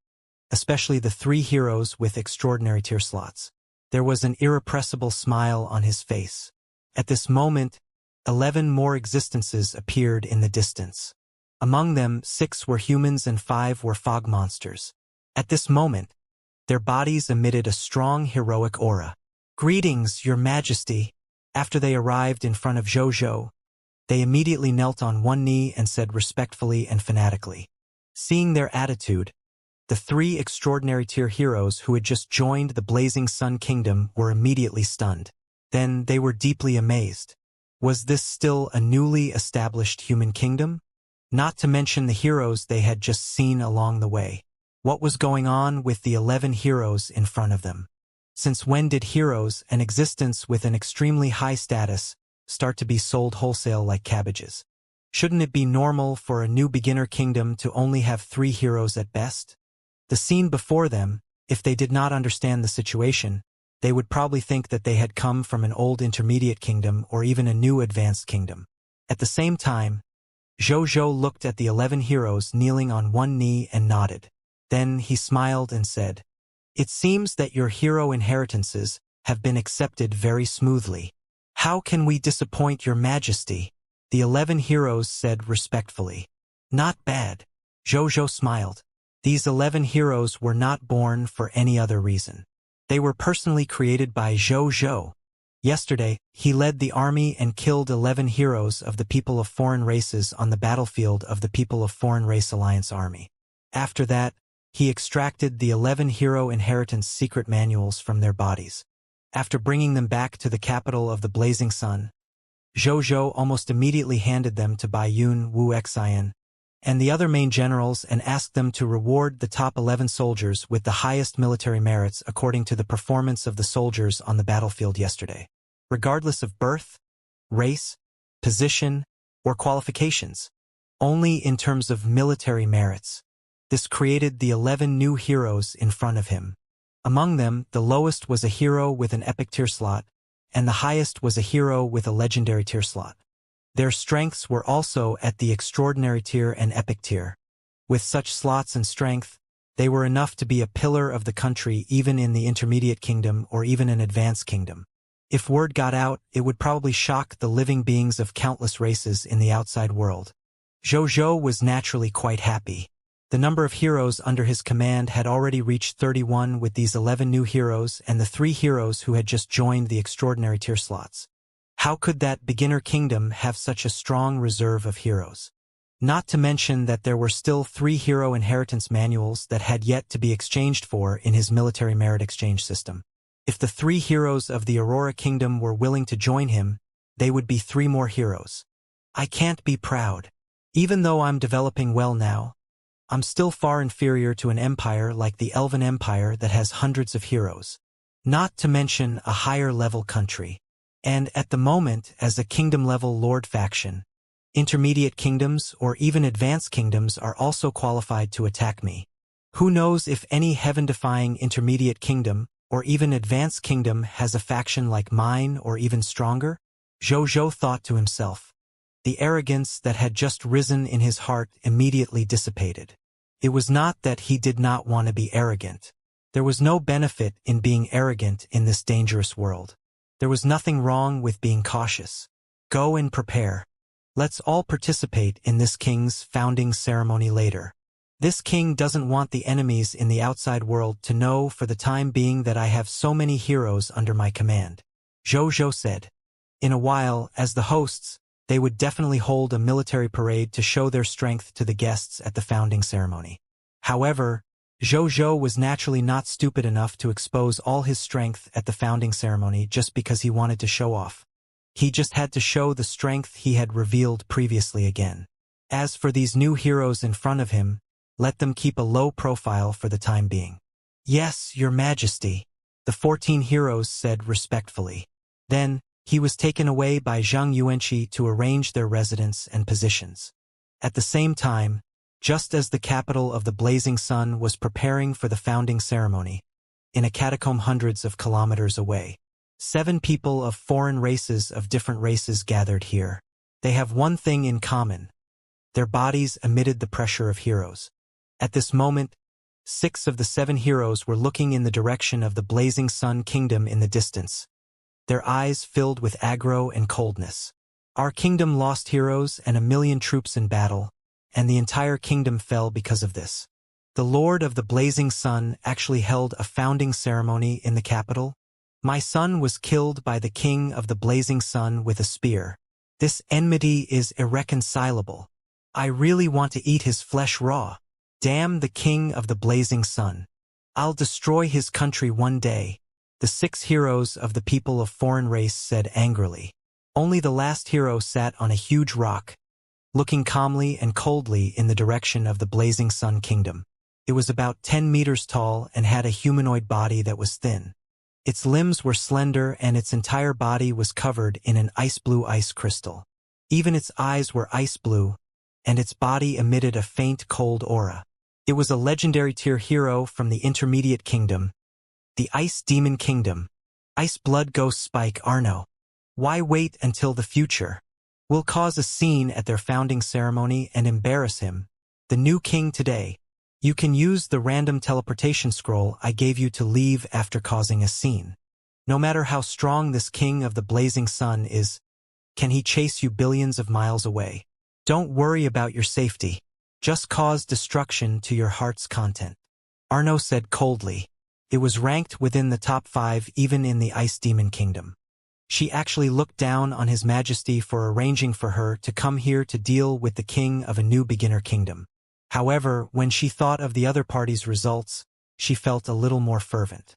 S1: especially the 3 heroes with extraordinary tier slots. There was an irrepressible smile on his face. At this moment, 11 more existences appeared in the distance. Among them, 6 were humans and 5 were fog monsters. At this moment, their bodies emitted a strong heroic aura. "Greetings, Your Majesty." After they arrived in front of Zhou, they immediately knelt on one knee and said respectfully and fanatically. Seeing their attitude, the 3 extraordinary tier heroes who had just joined the Blazing Sun Kingdom were immediately stunned. Then they were deeply amazed. Was this still a newly established human kingdom? Not to mention the heroes they had just seen along the way. What was going on with the 11 heroes in front of them? Since when did heroes, an existence with an extremely high status, start to be sold wholesale like cabbages? Shouldn't it be normal for a new beginner kingdom to only have 3 heroes at best? The scene before them, if they did not understand the situation, they would probably think that they had come from an old intermediate kingdom or even a new advanced kingdom. At the same time, Zhou looked at the 11 heroes kneeling on one knee and nodded. Then he smiled and said, "It seems that your hero inheritances have been accepted very smoothly. How can we disappoint Your Majesty?" The 11 heroes said respectfully. "Not bad." Zhou smiled. These 11 heroes were not born for any other reason. They were personally created by Zhou. Yesterday, he led the army and killed 11 heroes of the people of foreign races on the battlefield of the People of Foreign Race Alliance army. After that, he extracted the 11 hero inheritance secret manuals from their bodies. After bringing them back to the capital of the Blazing Sun, Zhou almost immediately handed them to Baiyun Wu Xian and the other main generals and asked them to reward the top 11 soldiers with the highest military merits according to the performance of the soldiers on the battlefield yesterday, regardless of birth, race, position, or qualifications, only in terms of military merits. This created the 11 new heroes in front of him. Among them, the lowest was a hero with an epic tier slot, and the highest was a hero with a legendary tier slot. Their strengths were also at the extraordinary tier and epic tier. With such slots and strength, they were enough to be a pillar of the country even in the intermediate kingdom or even an advanced kingdom. If word got out, it would probably shock the living beings of countless races in the outside world. Zhou was naturally quite happy. The number of heroes under his command had already reached 31 with these 11 new heroes and the 3 heroes who had just joined the extraordinary tier slots. How could that beginner kingdom have such a strong reserve of heroes? Not to mention that there were still 3 hero inheritance manuals that had yet to be exchanged for in his military merit exchange system. If the 3 heroes of the Aurora Kingdom were willing to join him, they would be 3 more heroes. I can't be proud. Even though I'm developing well now, I'm still far inferior to an empire like the Elven Empire that has hundreds of heroes. Not to mention a higher-level country. And at the moment, as a kingdom-level lord faction, intermediate kingdoms or even advanced kingdoms are also qualified to attack me. Who knows if any heaven-defying intermediate kingdom or even advanced kingdom has a faction like mine or even stronger? Zhou thought to himself. The arrogance that had just risen in his heart immediately dissipated. It was not that he did not want to be arrogant. There was no benefit in being arrogant in this dangerous world. There was nothing wrong with being cautious. Go and prepare. Let's all participate in this king's founding ceremony later. This king doesn't want the enemies in the outside world to know for the time being that I have so many heroes under my command. Zhou said. In a while, as the hosts, they would definitely hold a military parade to show their strength to the guests at the founding ceremony. However, Zhou was naturally not stupid enough to expose all his strength at the founding ceremony just because he wanted to show off. He just had to show the strength he had revealed previously again. As for these new heroes in front of him, let them keep a low profile for the time being. Yes, Your Majesty, the 14 heroes said respectfully. Then, he was taken away by Zhang Yuanqi to arrange their residence and positions. At the same time, just as the capital of the Blazing Sun was preparing for the founding ceremony, in a catacomb hundreds of kilometers away, 7 people of foreign races of different races gathered here. They have one thing in common. Their bodies emitted the pressure of heroes. At this moment, 6 of the 7 heroes were looking in the direction of the Blazing Sun Kingdom in the distance, their eyes filled with aggro and coldness. Our kingdom lost heroes and 1,000,000 troops in battle, and the entire kingdom fell because of this. The Lord of the Blazing Sun actually held a founding ceremony in the capital. My son was killed by the king of the Blazing Sun with a spear. This enmity is irreconcilable. I really want to eat his flesh raw. Damn the king of the Blazing Sun. I'll destroy his country one day, the 6 heroes of the people of foreign race said angrily. Only the last hero sat on a huge rock, looking calmly and coldly in the direction of the Blazing Sun Kingdom. It was about 10 meters tall and had a humanoid body that was thin. Its limbs were slender and its entire body was covered in an ice-blue ice crystal. Even its eyes were ice blue, and its body emitted a faint cold aura. It was a legendary tier hero from the Intermediate Kingdom, the Ice Demon Kingdom. Ice Blood Ghost Spike Arno. Why wait until the future? We'll cause a scene at their founding ceremony and embarrass him, the new king today. You can use the random teleportation scroll I gave you to leave after causing a scene. No matter how strong this king of the Blazing Sun is, can he chase you billions of miles away? Don't worry about your safety. Just cause destruction to your heart's content. Arno said coldly. It was ranked within the top 5 even in the Ice Demon Kingdom. She actually looked down on His Majesty for arranging for her to come here to deal with the king of a new beginner kingdom. However, when she thought of the other party's results, she felt a little more fervent.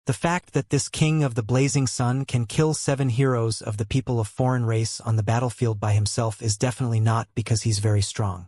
S1: The fact that this king of the Blazing Sun can kill 7 heroes of the people of foreign race on the battlefield by himself is definitely not because he's very strong.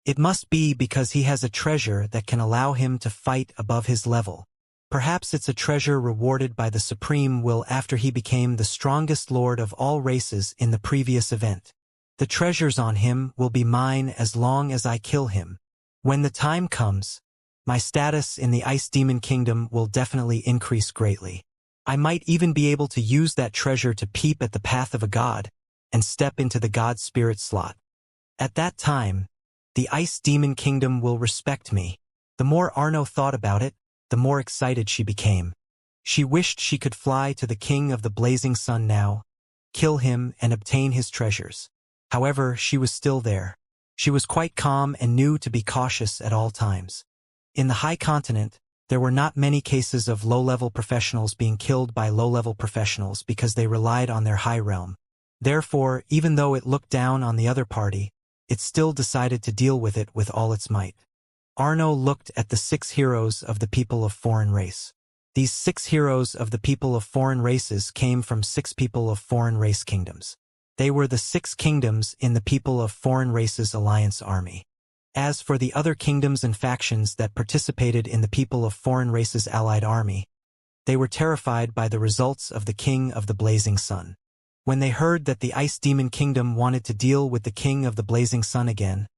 S1: It must be because he has a treasure that can allow him to fight above his level. Perhaps it's a treasure rewarded by the Supreme Will after he became the strongest lord of all races in the previous event. The treasures on him will be mine as long as I kill him. When the time comes, my status in the Ice Demon Kingdom will definitely increase greatly. I might even be able to use that treasure to peep at the path of a god and step into the god spirit slot. At that time, the Ice Demon Kingdom will respect me. The more Arno thought about it, the more excited she became. She wished she could fly to the king of the Blazing Sun now, kill him and obtain his treasures. However, she was still there. She was quite calm and knew to be cautious at all times. In the High Continent, there were not many cases of low-level professionals being killed by low-level professionals because they relied on their high realm. Therefore, even though it looked down on the other party, it still decided to deal with it with all its might. Arno looked at the 6 heroes of the people of foreign race. These 6 heroes of the people of foreign races came from 6 people of foreign race kingdoms. They were the 6 kingdoms in the people of foreign races alliance army. As for the other kingdoms and factions that participated in the people of foreign races allied army, they were terrified by the results of the king of the Blazing Sun. When they heard that the Ice Demon Kingdom wanted to deal with the king of the Blazing Sun again,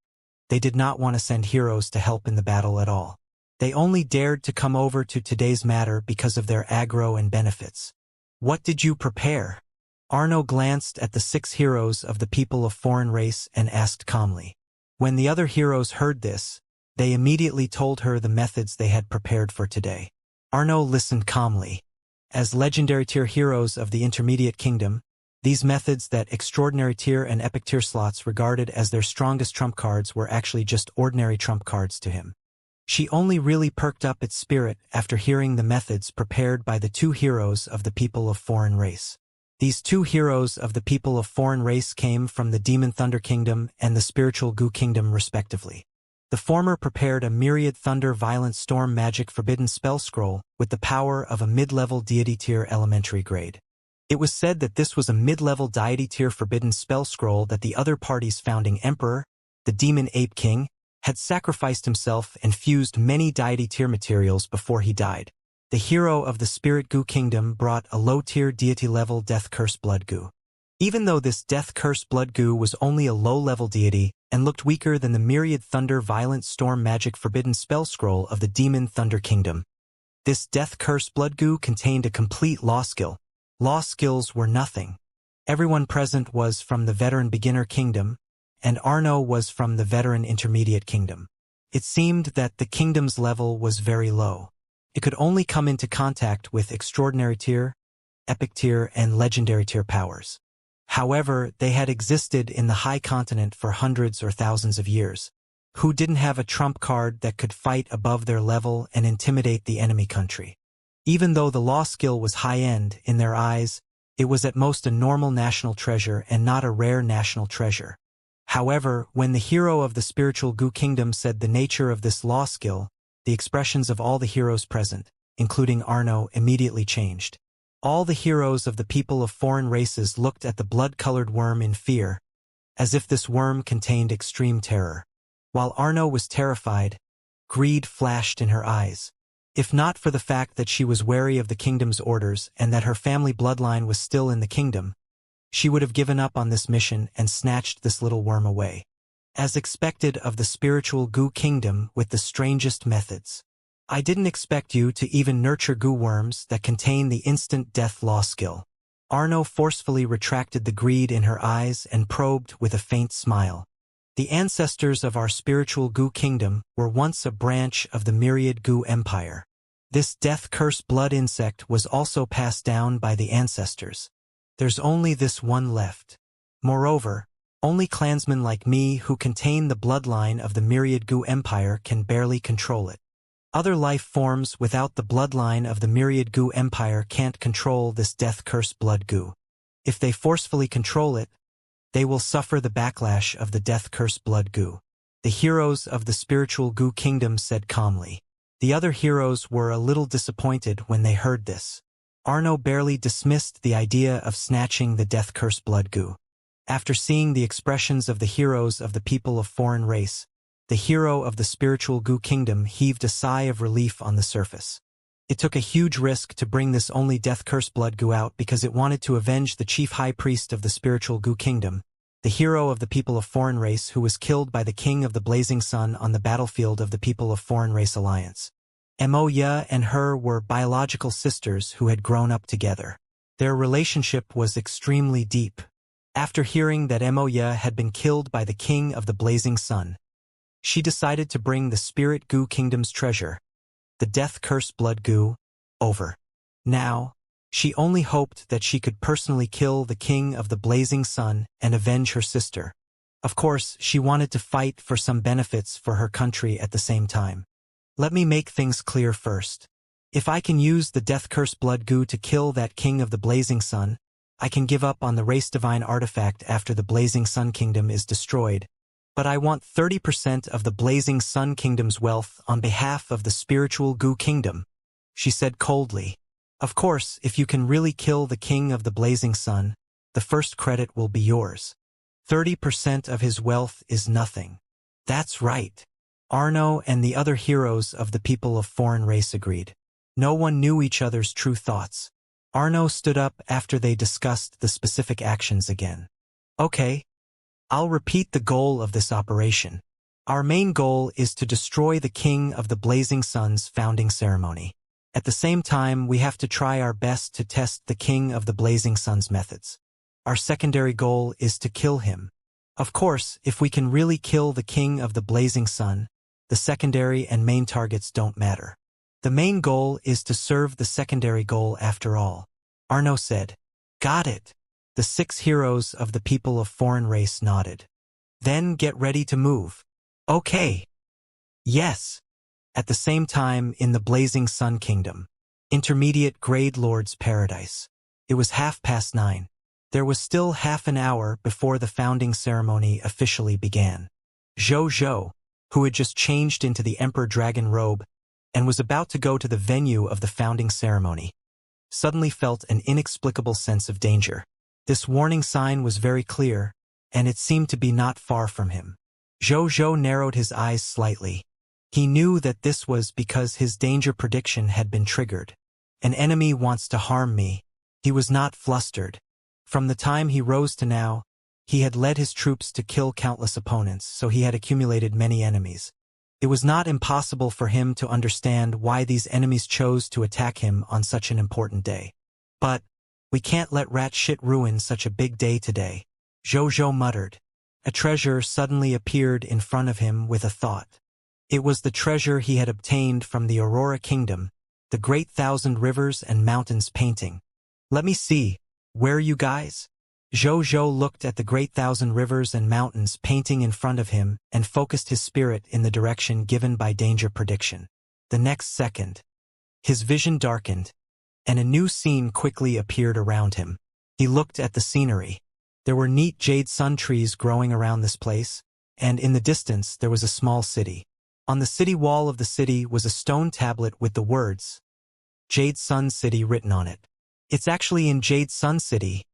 S1: they did not want to send heroes to help in the battle at all. They only dared to come over to today's matter because of their aggro and benefits. What did you prepare? Arno glanced at the 6 heroes of the people of foreign race and asked calmly. When the other heroes heard this, they immediately told her the methods they had prepared for today. Arno listened calmly. As legendary tier heroes of the Intermediate Kingdom, these methods that extraordinary tier and epic tier slots regarded as their strongest trump cards were actually just ordinary trump cards to him. She only really perked up its spirit after hearing the methods prepared by the 2 heroes of the people of foreign race. These 2 heroes of the people of foreign race came from the Demon Thunder Kingdom and the Spiritual Goo Kingdom respectively. The former prepared a myriad thunder violent storm magic forbidden spell scroll with the power of a mid-level deity tier elementary grade. It was said that this was a mid-level deity tier forbidden spell scroll that the other party's founding emperor, the demon ape king, had sacrificed himself and fused many deity tier materials before he died. The hero of the spirit goo kingdom brought a low-tier deity-level death curse blood goo. Even though this death curse blood goo was only a low-level deity and looked weaker than the myriad thunder violent storm magic forbidden spell scroll of the demon thunder kingdom, this death curse blood goo contained a complete law skill. Law skills were nothing. Everyone present was from the veteran beginner kingdom, and Arno was from the veteran intermediate kingdom. It seemed that the kingdom's level was very low. It could only come into contact with extraordinary tier, epic tier, and legendary tier powers. However, they had existed in the high continent for hundreds or thousands of years. Who didn't have a trump card that could fight above their level and intimidate the enemy country? Even though the law skill was high-end, in their eyes, it was at most a normal national treasure and not a rare national treasure. However, when the hero of the spiritual goo kingdom said the nature of this law skill, the expressions of all the heroes present, including Arno, immediately changed. All the heroes of the people of foreign races looked at the blood-colored worm in fear, as if this worm contained extreme terror. While Arno was terrified, greed flashed in her eyes. If not for the fact that she was wary of the kingdom's orders and that her family bloodline was still in the kingdom, she would have given up on this mission and snatched this little worm away. As expected of the spiritual goo kingdom with the strangest methods. I didn't expect you to even nurture goo worms that contain the instant death law skill. Arno forcefully retracted the greed in her eyes and probed with a faint smile. The ancestors of our spiritual goo kingdom were once a branch of the myriad goo empire. This death-cursed blood insect was also passed down by the ancestors. There's only this one left. Moreover, only clansmen like me who contain the bloodline of the myriad goo empire can barely control it. Other life forms without the bloodline of the myriad goo empire can't control this death-cursed blood goo. If they forcefully control it, they will suffer the backlash of the death-cursed blood goo. The heroes of the spiritual goo kingdom said calmly. The other heroes were a little disappointed when they heard this. Arno barely dismissed the idea of snatching the death-cursed blood goo. After seeing the expressions of the heroes of the people of foreign race, the hero of the spiritual goo kingdom heaved a sigh of relief on the surface. It took a huge risk to bring this only death-cursed blood goo out because it wanted to avenge the chief high priest of the spiritual goo kingdom, the hero of the people of foreign race who was killed by the king of the blazing sun on the battlefield of the people of foreign race alliance. Moya and her were biological sisters who had grown up together. Their relationship was extremely deep. After hearing that Moya had been killed by the king of the blazing sun, she decided to bring the spirit goo kingdom's treasure, the death-cursed blood goo, over. Now, she only hoped that she could personally kill the king of the blazing sun and avenge her sister. Of course, she wanted to fight for some benefits for her country at the same time. Let me make things clear first. If I can use the death-cursed blood goo to kill that king of the blazing sun, I can give up on the race divine artifact after the blazing sun kingdom is destroyed. But I want 30% of the blazing sun kingdom's wealth on behalf of the spiritual goo kingdom, she said coldly. Of course, if you can really kill the king of the blazing sun, the first credit will be yours. 30% of his wealth is nothing. That's right. Arno and the other heroes of the people of foreign race agreed. No one knew each other's true thoughts. Arno stood up after they discussed the specific actions again. Okay. I'll repeat the goal of this operation. Our main goal is to destroy the king of the blazing sun's founding ceremony. At the same time, we have to try our best to test the king of the blazing sun's methods. Our secondary goal is to kill him. Of course, if we can really kill the king of the blazing sun, the secondary and main targets don't matter. The main goal is to serve the secondary goal after all. Arno said. Got it. The 6 heroes of the people of foreign race nodded. Then get ready to move. Okay. Yes. At the same time in the blazing sun kingdom, intermediate grade lord's paradise. It was 9:30. There was still half an hour before the founding ceremony officially began. Zhou, who had just changed into the Emperor Dragon robe and was about to go to the venue of the founding ceremony, suddenly felt an inexplicable sense of danger. This warning sign was very clear, and it seemed to be not far from him. Zhou narrowed his eyes slightly. He knew that this was because his danger prediction had been triggered. An enemy wants to harm me. He was not flustered. From the time he rose to now, he had led his troops to kill countless opponents, so he had accumulated many enemies. It was not impossible for him to understand why these enemies chose to attack him on such an important day. But, we can't let rat shit ruin such a big day today, Zhou muttered. A treasure suddenly appeared in front of him with a thought. It was the treasure he had obtained from the Aurora Kingdom, the Great Thousand Rivers and Mountains painting. Let me see, where are you guys? Zhou looked at the Great Thousand Rivers and Mountains painting in front of him and focused his spirit in the direction given by danger prediction. The next second, his vision darkened, and a new scene quickly appeared around him. He looked at the scenery. There were neat jade sun trees growing around this place, and in the distance there was a small city. On the city wall of the city was a stone tablet with the words, Jade Sun City written on it. It's actually in Jade Sun City.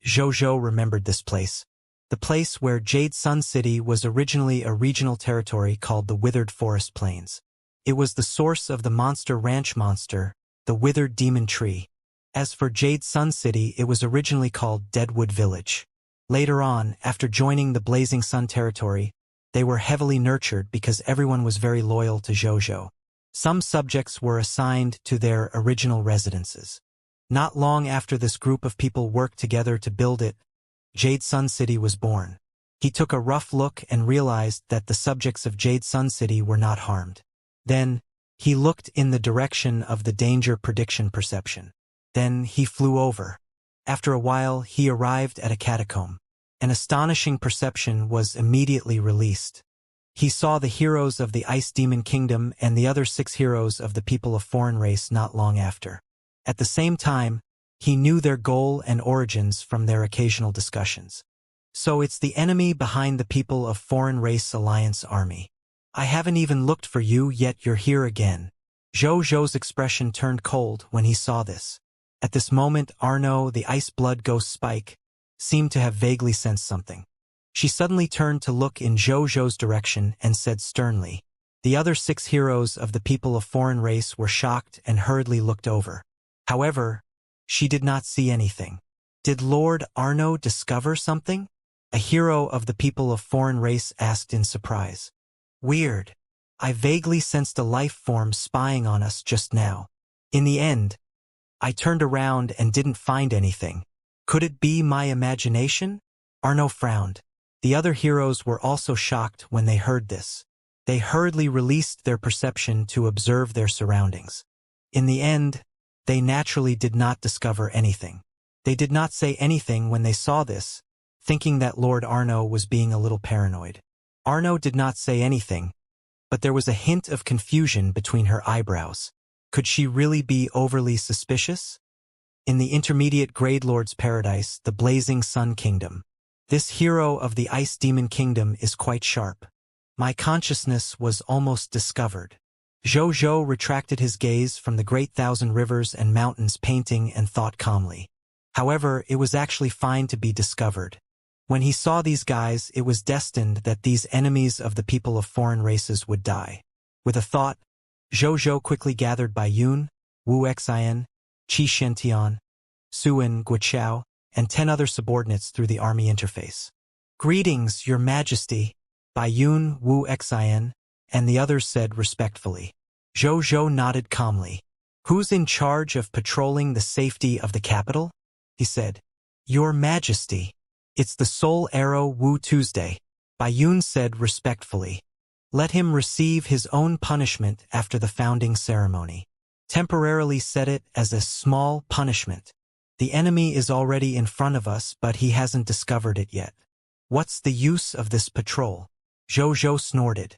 S1: Zhou remembered this place. The place where Jade Sun City was originally a regional territory called the Withered Forest Plains. It was the source of the monster ranch monster, the Withered Demon Tree. As for Jade Sun City, it was originally called Deadwood Village. Later on, after joining the Blazing Sun territory, they were heavily nurtured because everyone was very loyal to Zhou. Some subjects were assigned to their original residences. Not long after this group of people worked together to build it, Jade Sun City was born. He took a rough look and realized that the subjects of Jade Sun City were not harmed. Then, he looked in the direction of the danger prediction perception. Then he flew over. After a while, he arrived at a catacomb. An astonishing perception was immediately released. He saw the heroes of the Ice Demon Kingdom and the other 6 heroes of the people of foreign race not long after. At the same time, he knew their goal and origins from their occasional discussions. So it's the enemy behind the people of Foreign Race Alliance Army. I haven't even looked for you, yet you're here again. Zhou's expression turned cold when he saw this. At this moment, Arno, the Ice Blood Ghost Spike, seemed to have vaguely sensed something. She suddenly turned to look in Zhou's direction and said sternly. The other 6 heroes of the people of foreign race were shocked and hurriedly looked over. However, she did not see anything. Did Lord Arno discover something? A hero of the people of foreign race asked in surprise. Weird. I vaguely sensed a life form spying on us just now. In the end, I turned around and didn't find anything. Could it be my imagination? Arno frowned. The other heroes were also shocked when they heard this. They hurriedly released their perception to observe their surroundings. In the end, they naturally did not discover anything. They did not say anything when they saw this, thinking that Lord Arno was being a little paranoid. Arno did not say anything, but there was a hint of confusion between her eyebrows. Could she really be overly suspicious? In the intermediate grade Lord's Paradise, the Blazing Sun Kingdom, this hero of the Ice Demon Kingdom is quite sharp. My consciousness was almost discovered. Zhou retracted his gaze from the Great Thousand Rivers and Mountains painting and thought calmly. However, it was actually fine to be discovered. When he saw these guys, it was destined that these enemies of the people of foreign races would die. With a thought, Zhou quickly gathered Bai Yun, Wu Xian, Qi Shentian, Suan Guoqiao, and 10 other subordinates through the army interface. Greetings, Your Majesty, Bai Yun, Wu Xian, and the others said respectfully. Zhou nodded calmly. Who's in charge of patrolling the safety of the capital? He said. Your Majesty. It's the Soul Arrow Wu Tuesday, Bai Yun said respectfully. Let him receive his own punishment after the founding ceremony. Temporarily set it as a small punishment. The enemy is already in front of us, but he hasn't discovered it yet. What's the use of this patrol? Zhou snorted.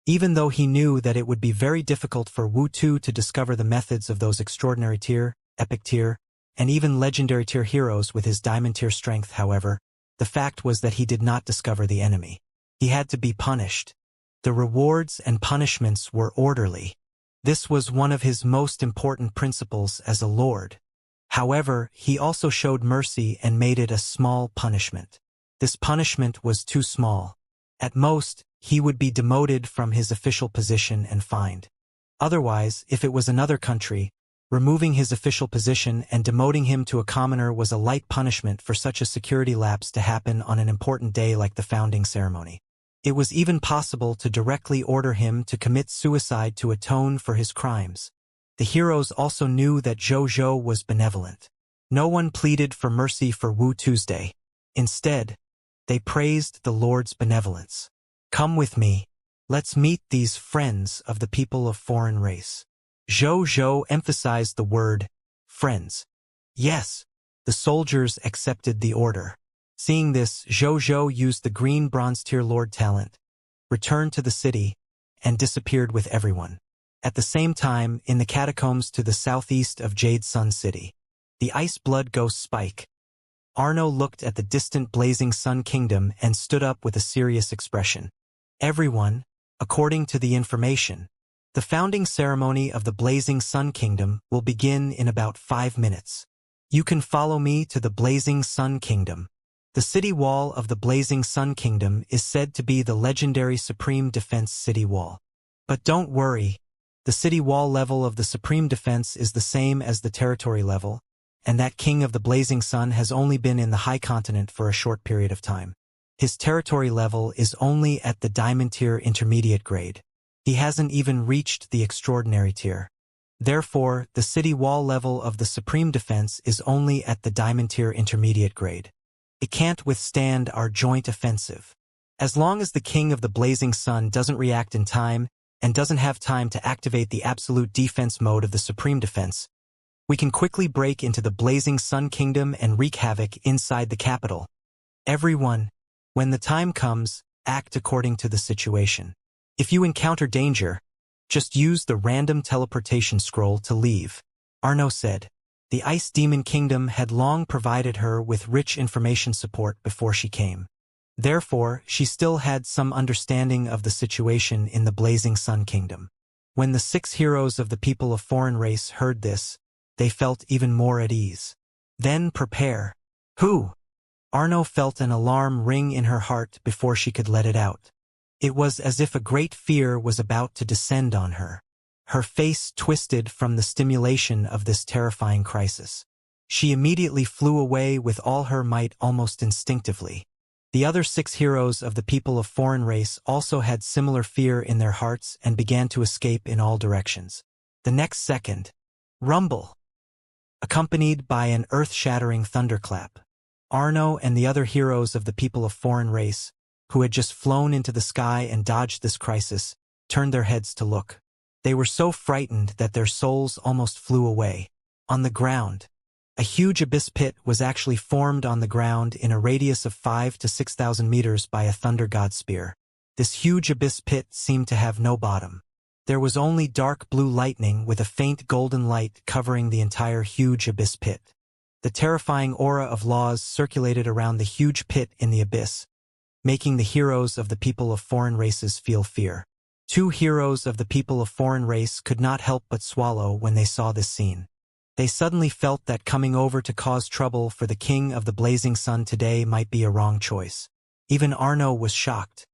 S1: Even though he knew that it would be very difficult for Wu Tu to discover the methods of those extraordinary tier, epic tier, and even legendary tier heroes with his diamond tier strength, however, the fact was that he did not discover the enemy. He had to be punished. The rewards and punishments were orderly. This was one of his most important principles as a lord. However, he also showed mercy and made it a small punishment. This punishment was too small. At most, he would be demoted from his official position and fined. Otherwise, if it was another country, removing his official position and demoting him to a commoner was a light punishment for such a security lapse to happen on an important day like the founding ceremony. It was even possible to directly order him to commit suicide to atone for his crimes. The heroes also knew that Zhou was benevolent. No one pleaded for mercy for Wu Tuesday. Instead, they praised the Lord's benevolence. Come with me. Let's meet these friends of the people of foreign race. Zhou emphasized the word, friends. Yes, the soldiers accepted the order. Seeing this, Zhou used the green bronze tier lord talent, returned to the city, and disappeared with everyone. At the same time, in the catacombs to the southeast of Jade Sun City, the ice blood ghost Spike, Arno looked at the distant blazing sun kingdom and stood up with a serious expression. Everyone, according to the information, the founding ceremony of the blazing sun kingdom will begin in about 5 minutes. You can follow me to the blazing sun kingdom. The city wall of the blazing sun kingdom is said to be the legendary Supreme Defense City Wall. But don't worry, the city wall level of the Supreme Defense is the same as the territory level, and that king of the blazing sun has only been in the high continent for a short period of time. His territory level is only at the diamond tier intermediate grade. He hasn't even reached the extraordinary tier. Therefore, the city wall level of the Supreme Defense is only at the diamond tier intermediate grade. It can't withstand our joint offensive. As long as the king of the blazing sun doesn't react in time and doesn't have time to activate the absolute defense mode of the Supreme Defense, we can quickly break into the blazing sun kingdom and wreak havoc inside the capital. Everyone, when the time comes, act according to the situation. If you encounter danger, just use the random teleportation scroll to leave, Arno said. The Ice Demon Kingdom had long provided her with rich information support before she came. Therefore, she still had some understanding of the situation in the Blazing Sun Kingdom. When the 6 heroes of the people of foreign race heard this, they felt even more at ease. Then prepare. Who? Arno felt an alarm ring in her heart before she could let it out. It was as if a great fear was about to descend on her. Her face twisted from the stimulation of this terrifying crisis. She immediately flew away with all her might almost instinctively. The other 6 heroes of the people of foreign race also had similar fear in their hearts and began to escape in all directions. The next second, rumble, accompanied by an earth-shattering thunderclap. Arno and the other heroes of the people of foreign race, who had just flown into the sky and dodged this crisis, turned their heads to look. They were so frightened that their souls almost flew away. On the ground, a huge abyss pit was actually formed on the ground in a radius of 5,000 to 6,000 meters by a thunder god spear. This huge abyss pit seemed to have no bottom. There was only dark blue lightning with a faint golden light covering the entire huge abyss pit. The terrifying aura of laws circulated around the huge pit in the abyss, making the heroes of the people of foreign races feel fear. 2 heroes of the people of foreign race could not help but swallow when they saw this scene. They suddenly felt that coming over to cause trouble for the king of the blazing sun today might be a wrong choice. Even Arno was shocked.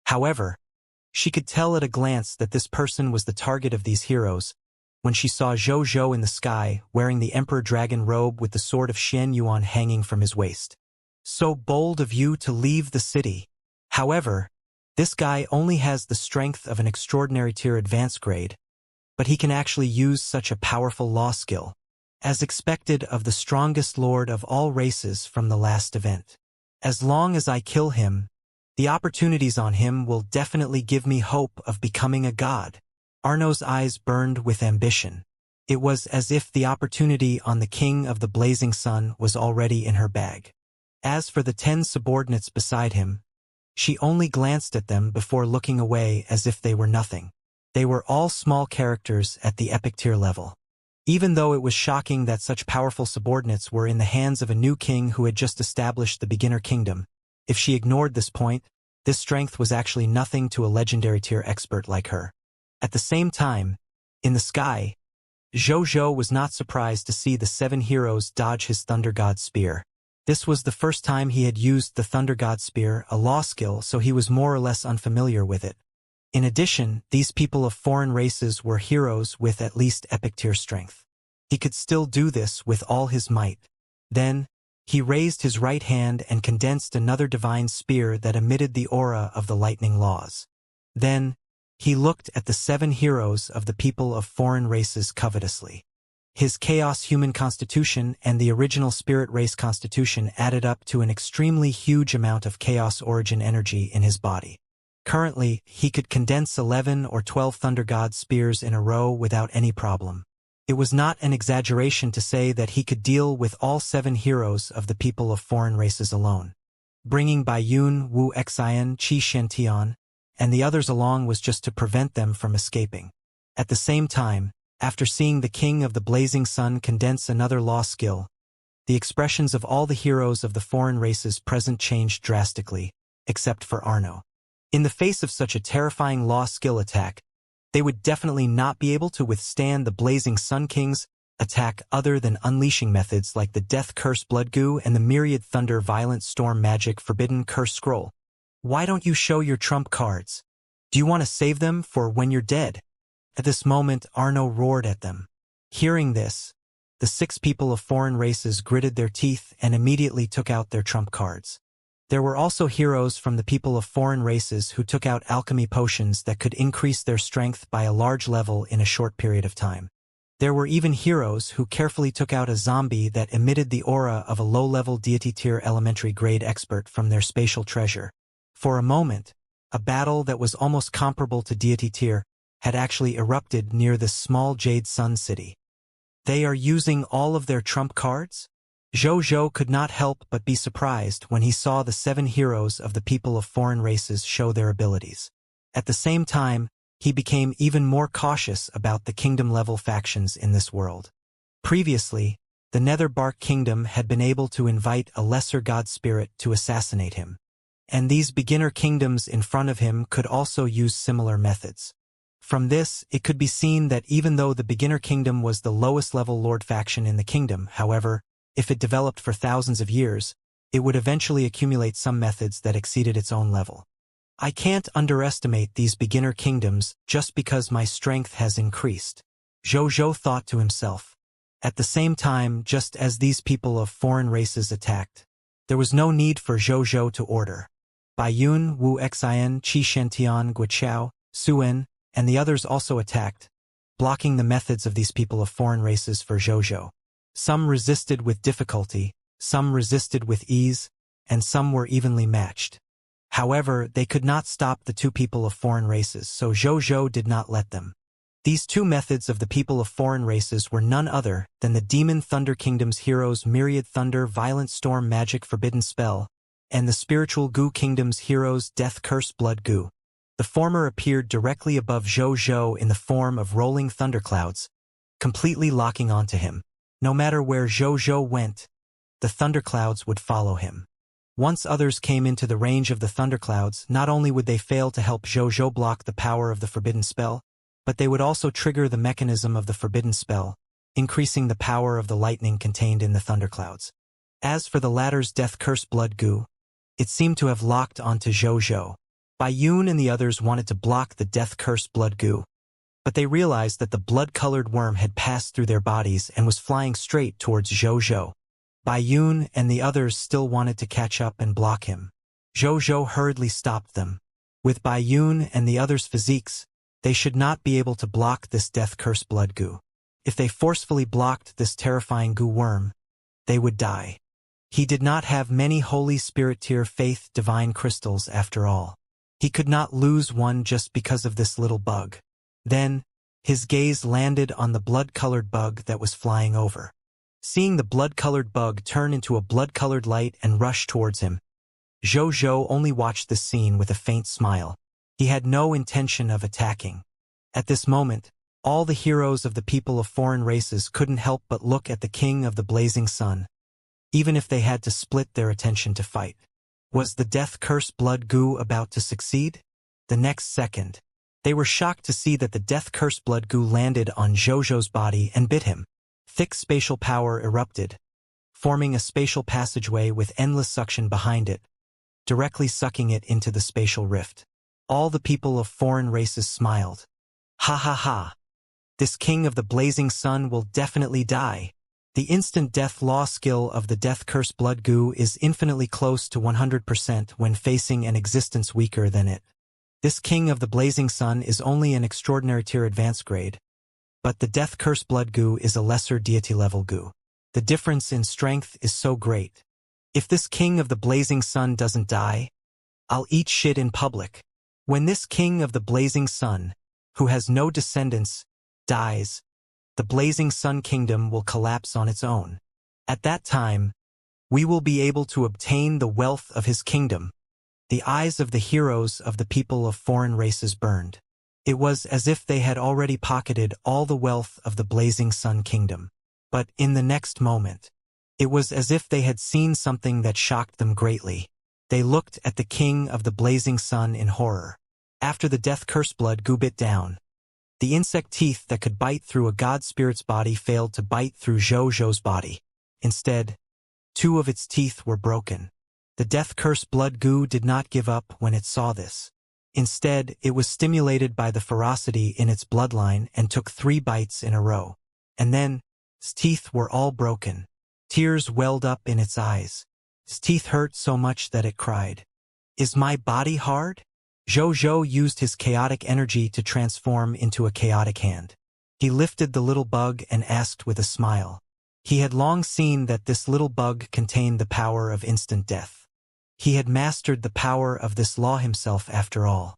S1: However, she could tell at a glance that this person was the target of these heroes when she saw Zhou in the sky wearing the Emperor Dragon robe with the sword of Xian Yuan hanging from his waist. So bold of you to leave the city. However, this guy only has the strength of an extraordinary tier advanced grade, but he can actually use such a powerful law skill, as expected of the strongest lord of all races from the last event. As long as I kill him, the opportunities on him will definitely give me hope of becoming a god. Arno's eyes burned with ambition. It was as if the opportunity on the king of the blazing sun was already in her bag. As for the 10 subordinates beside him, she only glanced at them before looking away as if they were nothing. They were all small characters at the epic tier level. Even though it was shocking that such powerful subordinates were in the hands of a new king who had just established the beginner kingdom, if she ignored this point, This strength was actually nothing to a legendary tier expert like her. At the same time, in the sky, Zhou was not surprised to see the 7 heroes dodge his Thunder God Spear. This was the first time he had used the Thunder God Spear, a law skill, so he was more or less unfamiliar with it. In addition, these people of foreign races were heroes with at least epic tier strength. He could still do this with all his might. Then, he raised his right hand and condensed another divine spear that emitted the aura of the lightning laws. Then, he looked at the 7 heroes of the people of foreign races covetously. His chaos human constitution and the original spirit race constitution added up to an extremely huge amount of chaos origin energy in his body. Currently, he could condense 11 or 12 Thunder God spears in a row without any problem. It was not an exaggeration to say that he could deal with all 7 heroes of the people of foreign races alone. Bringing Bai Yun, Wu Xian, Qi Shantian, and the others along was just to prevent them from escaping. At the same time, after seeing the King of the Blazing Sun condense another law skill, the expressions of all the heroes of the foreign races present changed drastically, except for Arno. In the face of such a terrifying law skill attack, they would definitely not be able to withstand the Blazing Sun King's attack other than unleashing methods like the Death Curse Blood Goo and the Myriad Thunder Violent Storm Magic Forbidden Curse Scroll. Why don't you show your trump cards? Do you want to save them for when you're dead? At this moment, Arno roared at them. Hearing this, the 6 people of foreign races gritted their teeth and immediately took out their trump cards. There were also heroes from the people of foreign races who took out alchemy potions that could increase their strength by a large level in a short period of time. There were even heroes who carefully took out a zombie that emitted the aura of a low-level deity tier elementary grade expert from their spatial treasure. For a moment, a battle that was almost comparable to deity tier had actually erupted near this small Jade Sun city. They are using all of their trump cards? Zhou could not help but be surprised when he saw the 7 heroes of the people of foreign races show their abilities. At the same time, he became even more cautious about the kingdom-level factions in this world. Previously, the Netherbark Kingdom had been able to invite a lesser god spirit to assassinate him. And these beginner kingdoms in front of him could also use similar methods. From this, it could be seen that even though the beginner kingdom was the lowest-level lord faction in the kingdom, however, if it developed for thousands of years, it would eventually accumulate some methods that exceeded its own level. I can't underestimate these beginner kingdoms just because my strength has increased, Zhou thought to himself. At the same time, just as these people of foreign races attacked, there was no need for Zhou to order. Bai Yun, Wu Xian, Qi Shantian, Guiqiao, Suen, and the others also attacked, blocking the methods of these people of foreign races for Zhou. Some resisted with difficulty, some resisted with ease, and some were evenly matched. However, they could not stop the 2 people of foreign races, so Zhou did not let them. These 2 methods of the people of foreign races were none other than the Demon Thunder Kingdom's heroes Myriad Thunder Violent Storm Magic Forbidden Spell, and the Spiritual Goo Kingdom's heroes Death Curse Blood Goo. The former appeared directly above Zhou in the form of rolling thunderclouds, completely locking onto him. No matter where Zhou went, the thunderclouds would follow him. Once others came into the range of the thunderclouds, not only would they fail to help Zhou block the power of the forbidden spell, but they would also trigger the mechanism of the forbidden spell, increasing the power of the lightning contained in the thunderclouds. As for the latter's Death Curse Blood Goo, it seemed to have locked onto Zhou. Bai Yun and the others wanted to block the Death Curse Blood Goo, but they realized that the blood-colored worm had passed through their bodies and was flying straight towards Zhou. Bai Yun and the others still wanted to catch up and block him. Zhou hurriedly stopped them. With Bai Yun and the others' physiques, they should not be able to block this Death Curse Blood Goo. If they forcefully blocked this terrifying goo worm, they would die. He did not have many Holy Spirit tier faith divine crystals after all. He could not lose one just because of this little bug. Then, his gaze landed on the blood-colored bug that was flying over. Seeing the blood-colored bug turn into a blood-colored light and rush towards him, Zhou only watched this scene with a faint smile. He had no intention of attacking. At this moment, all the heroes of the people of foreign races couldn't help but look at the King of the Blazing Sun, even if they had to split their attention to fight. Was the death-cursed blood goo about to succeed? The next second, they were shocked to see that the death-cursed blood goo landed on Jojo's body and bit him. Thick spatial power erupted, forming a spatial passageway with endless suction behind it, directly sucking it into the spatial rift. All the people of foreign races smiled. Ha ha ha! This king of the blazing sun will definitely die. The instant death law skill of the death-cursed blood goo is infinitely close to 100% when facing an existence weaker than it. This king of the blazing sun is only an extraordinary tier advanced grade, but the death-cursed blood goo is a lesser deity-level goo. The difference in strength is so great. If this king of the blazing sun doesn't die, I'll eat shit in public. When this king of the blazing sun, who has no descendants, dies, the blazing sun kingdom will collapse on its own. At that time, we will be able to obtain the wealth of his kingdom. The eyes of the heroes of the people of foreign races burned. It was as if they had already pocketed all the wealth of the blazing sun kingdom. But in the next moment, it was as if they had seen something that shocked them greatly. They looked at the king of the blazing sun in horror. After the death-cursed blood goo bit down, the insect teeth that could bite through a god spirit's body failed to bite through Jojo's body. Instead, 2 of its teeth were broken. The death-cursed blood goo did not give up when it saw this. Instead, it was stimulated by the ferocity in its bloodline and took 3 bites in a row. And then, its teeth were all broken. Tears welled up in its eyes. Its teeth hurt so much that it cried. Is my body hard? Jojo used his chaotic energy to transform into a chaotic hand. He lifted the little bug and asked with a smile. He had long seen that this little bug contained the power of instant death. He had mastered the power of this law himself after all.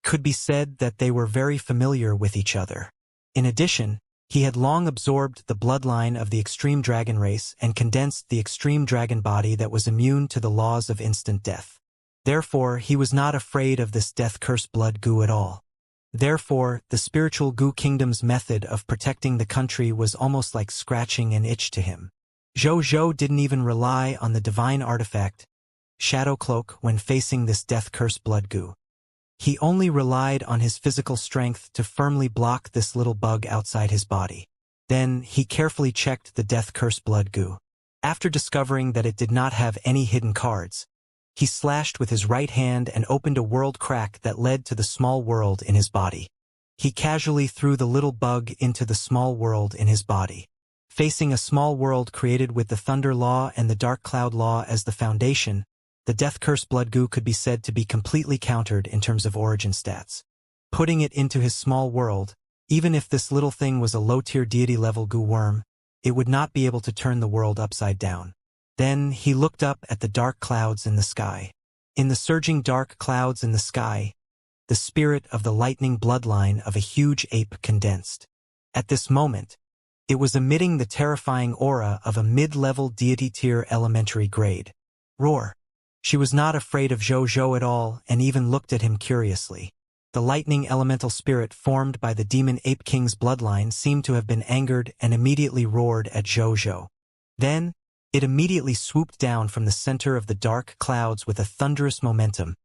S1: Could be said that they were very familiar with each other. In addition, he had long absorbed the bloodline of the extreme dragon race and condensed the extreme dragon body that was immune to the laws of instant death. Therefore, he was not afraid of this death-cursed blood goo at all. Therefore, the spiritual goo kingdom's method of protecting the country was almost like scratching an itch to him. Jojo didn't even rely on the divine artifact, Shadow Cloak, when facing this death-cursed blood goo. He only relied on his physical strength to firmly block this little bug outside his body. Then, he carefully checked the death-cursed blood goo. After discovering that it did not have any hidden cards, he slashed with his right hand and opened a world crack that led to the small world in his body. He casually threw the little bug into the small world in his body. Facing a small world created with the Thunder Law and the Dark Cloud Law as the foundation, the death-cursed blood goo could be said to be completely countered in terms of origin stats. Putting it into his small world, even if this little thing was a low-tier deity-level goo worm, it would not be able to turn the world upside down. Then he looked up at the dark clouds in the sky. In the surging dark clouds in the sky, the spirit of the lightning bloodline of a huge ape condensed. At this moment, it was emitting the terrifying aura of a mid-level deity-tier elementary grade. Roar! She was not afraid of Jojo at all and even looked at him curiously. The lightning elemental spirit formed by the demon ape king's bloodline seemed to have been angered and immediately roared at Jojo. Then, it immediately swooped down from the center of the dark clouds with a thunderous momentum,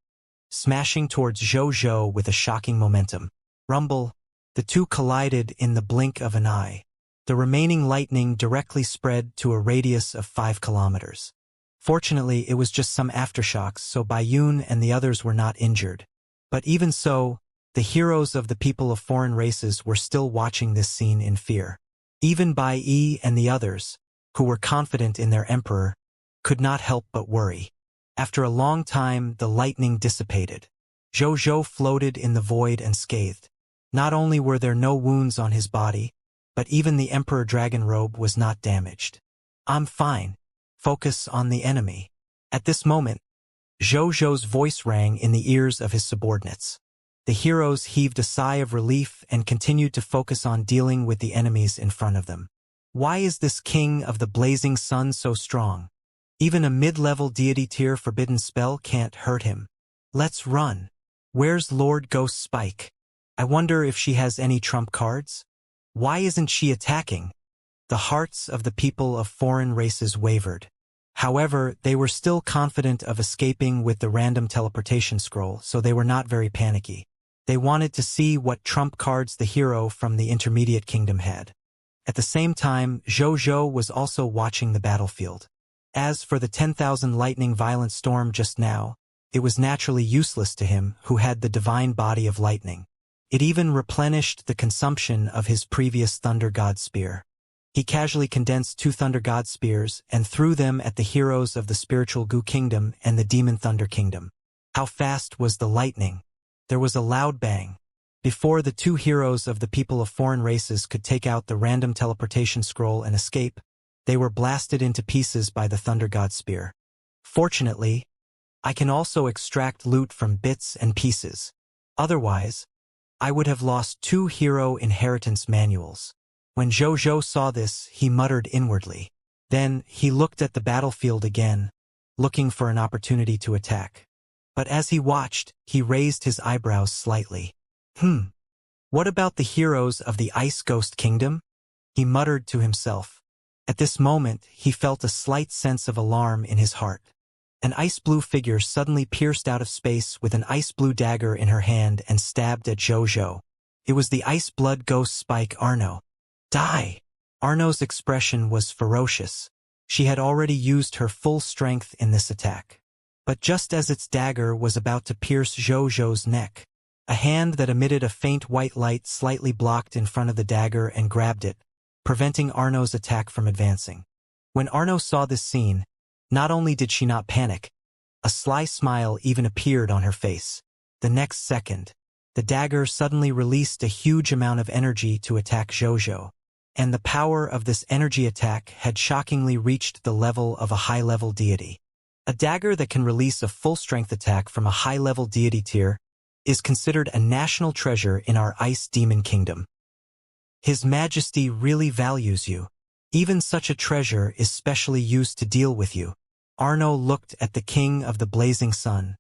S1: smashing towards Jojo with a shocking momentum. Rumble! The two collided in the blink of an eye. The remaining lightning directly spread to a radius of 5 kilometers. Fortunately, it was just some aftershocks, so Bayun and the others were not injured. But even so, the heroes of the people of foreign races were still watching this scene in fear. Even Bai Yi and the others, who were confident in their emperor, could not help but worry. After a long time, the lightning dissipated. Jojo floated in the void unscathed. Not only were there no wounds on his body, but even the emperor dragon robe was not damaged. I'm fine. Focus on the enemy. At this moment, Jojo's voice rang in the ears of his subordinates. The heroes heaved a sigh of relief and continued to focus on dealing with the enemies in front of them. Why is this king of the blazing sun so strong? Even a mid-level deity-tier forbidden spell can't hurt him. Let's run. Where's Lord Ghost Spike? I wonder if she has any trump cards? Why isn't she attacking? The hearts of the people of foreign races wavered. However, they were still confident of escaping with the random teleportation scroll, so they were not very panicky. They wanted to see what trump cards the hero from the Intermediate Kingdom had. At the same time, Zhou was also watching the battlefield. As for the 10,000 lightning violent storm just now, it was naturally useless to him who had the divine body of lightning. It even replenished the consumption of his previous Thunder God Spear. He casually condensed 2 Thunder God Spears and threw them at the heroes of the Spiritual Goo Kingdom and the Demon Thunder Kingdom. How fast was the lightning? There was a loud bang. Before the 2 heroes of the people of foreign races could take out the random teleportation scroll and escape, they were blasted into pieces by the Thunder God Spear. Fortunately, I can also extract loot from bits and pieces. Otherwise, I would have lost 2 hero inheritance manuals. When Zhou saw this, he muttered inwardly. Then, he looked at the battlefield again, looking for an opportunity to attack. But as he watched, he raised his eyebrows slightly. What about the heroes of the Ice Ghost Kingdom? He muttered to himself. At this moment, he felt a slight sense of alarm in his heart. An ice-blue figure suddenly pierced out of space with an ice-blue dagger in her hand and stabbed at Zhou. It was the ice-blood ghost Spike Arno. Die! Arno's expression was ferocious. She had already used her full strength in this attack. But just as its dagger was about to pierce Zhou's neck, a hand that emitted a faint white light slightly blocked in front of the dagger and grabbed it, preventing Arno's attack from advancing. When Arno saw this scene, not only did she not panic, a sly smile even appeared on her face. The next second, the dagger suddenly released a huge amount of energy to attack Zhou, and the power of this energy attack had shockingly reached the level of a high-level deity. A dagger that can release a full-strength attack from a high-level deity tier is considered a national treasure in our Ice Demon Kingdom. His Majesty really values you. Even such a treasure is specially used to deal with you. Arno looked at the King of the Blazing Sun,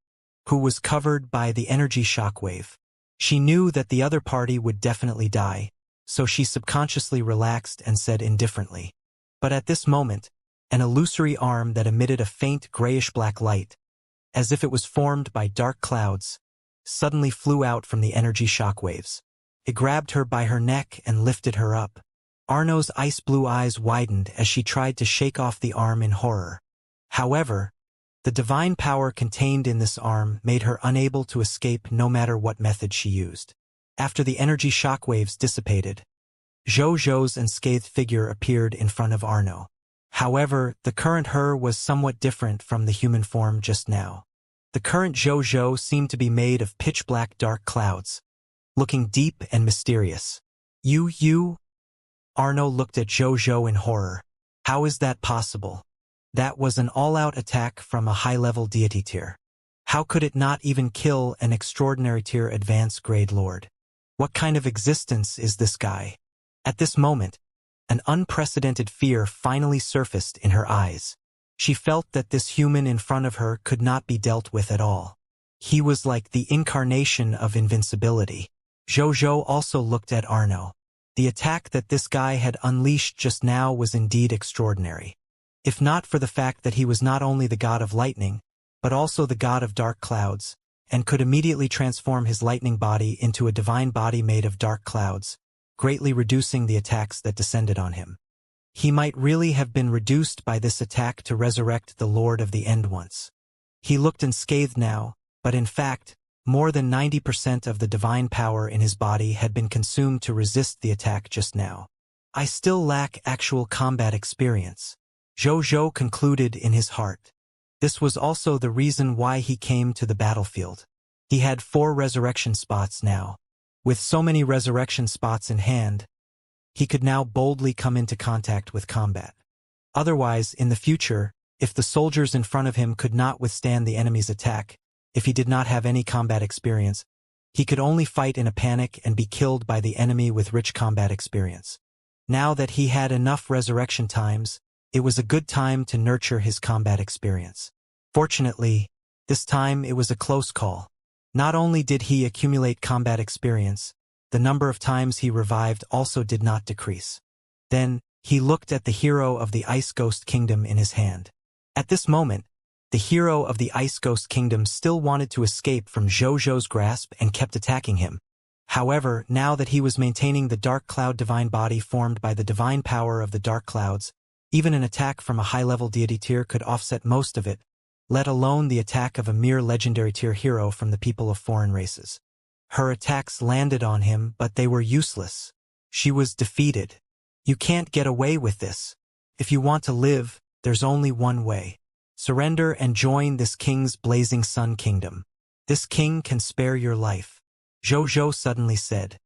S1: who was covered by the energy shockwave. She knew that the other party would definitely die, so she subconsciously relaxed and said indifferently. But at this moment, an illusory arm that emitted a faint grayish-black light, as if it was formed by dark clouds, suddenly flew out from the energy shockwaves. It grabbed her by her neck and lifted her up. Arno's ice-blue eyes widened as she tried to shake off the arm in horror. However, the divine power contained in this arm made her unable to escape no matter what method she used. After the energy shockwaves dissipated, Zhou's unscathed figure appeared in front of Arno. However, the current her was somewhat different from the human form just now. The current Zhou seemed to be made of pitch-black dark clouds, looking deep and mysterious. You? Arno looked at Zhou in horror. How is that possible? That was an all-out attack from a high-level deity tier. How could it not even kill an extraordinary tier advanced grade lord? What kind of existence is this guy? At this moment, an unprecedented fear finally surfaced in her eyes. She felt that this human in front of her could not be dealt with at all. He was like the incarnation of invincibility. Zhou also looked at Arno. The attack that this guy had unleashed just now was indeed extraordinary. If not for the fact that he was not only the god of lightning, but also the god of dark clouds, and could immediately transform his lightning body into a divine body made of dark clouds, greatly reducing the attacks that descended on him. He might really have been reduced by this attack to resurrect the Lord of the End once. He looked unscathed now, but in fact, more than 90% of the divine power in his body had been consumed to resist the attack just now. I still lack actual combat experience, Zhou concluded in his heart. This was also the reason why he came to the battlefield. He had 4 resurrection spots now. With so many resurrection spots in hand, he could now boldly come into contact with combat. Otherwise, in the future, if the soldiers in front of him could not withstand the enemy's attack, if he did not have any combat experience, he could only fight in a panic and be killed by the enemy with rich combat experience. Now that he had enough resurrection times, it was a good time to nurture his combat experience. Fortunately, this time it was a close call. Not only did he accumulate combat experience, the number of times he revived also did not decrease. Then, he looked at the hero of the Ice Ghost Kingdom in his hand. At this moment, the hero of the Ice Ghost Kingdom still wanted to escape from Zhou grasp and kept attacking him. However, now that he was maintaining the Dark Cloud divine body formed by the divine power of the Dark Clouds, even an attack from a high-level deity tier could offset most of it, let alone the attack of a mere legendary tier hero from the people of foreign races. Her attacks landed on him, but they were useless. She was defeated. You can't get away with this. If you want to live, there's only one way. Surrender and join this king's blazing sun kingdom. This king can spare your life. Zhou suddenly said.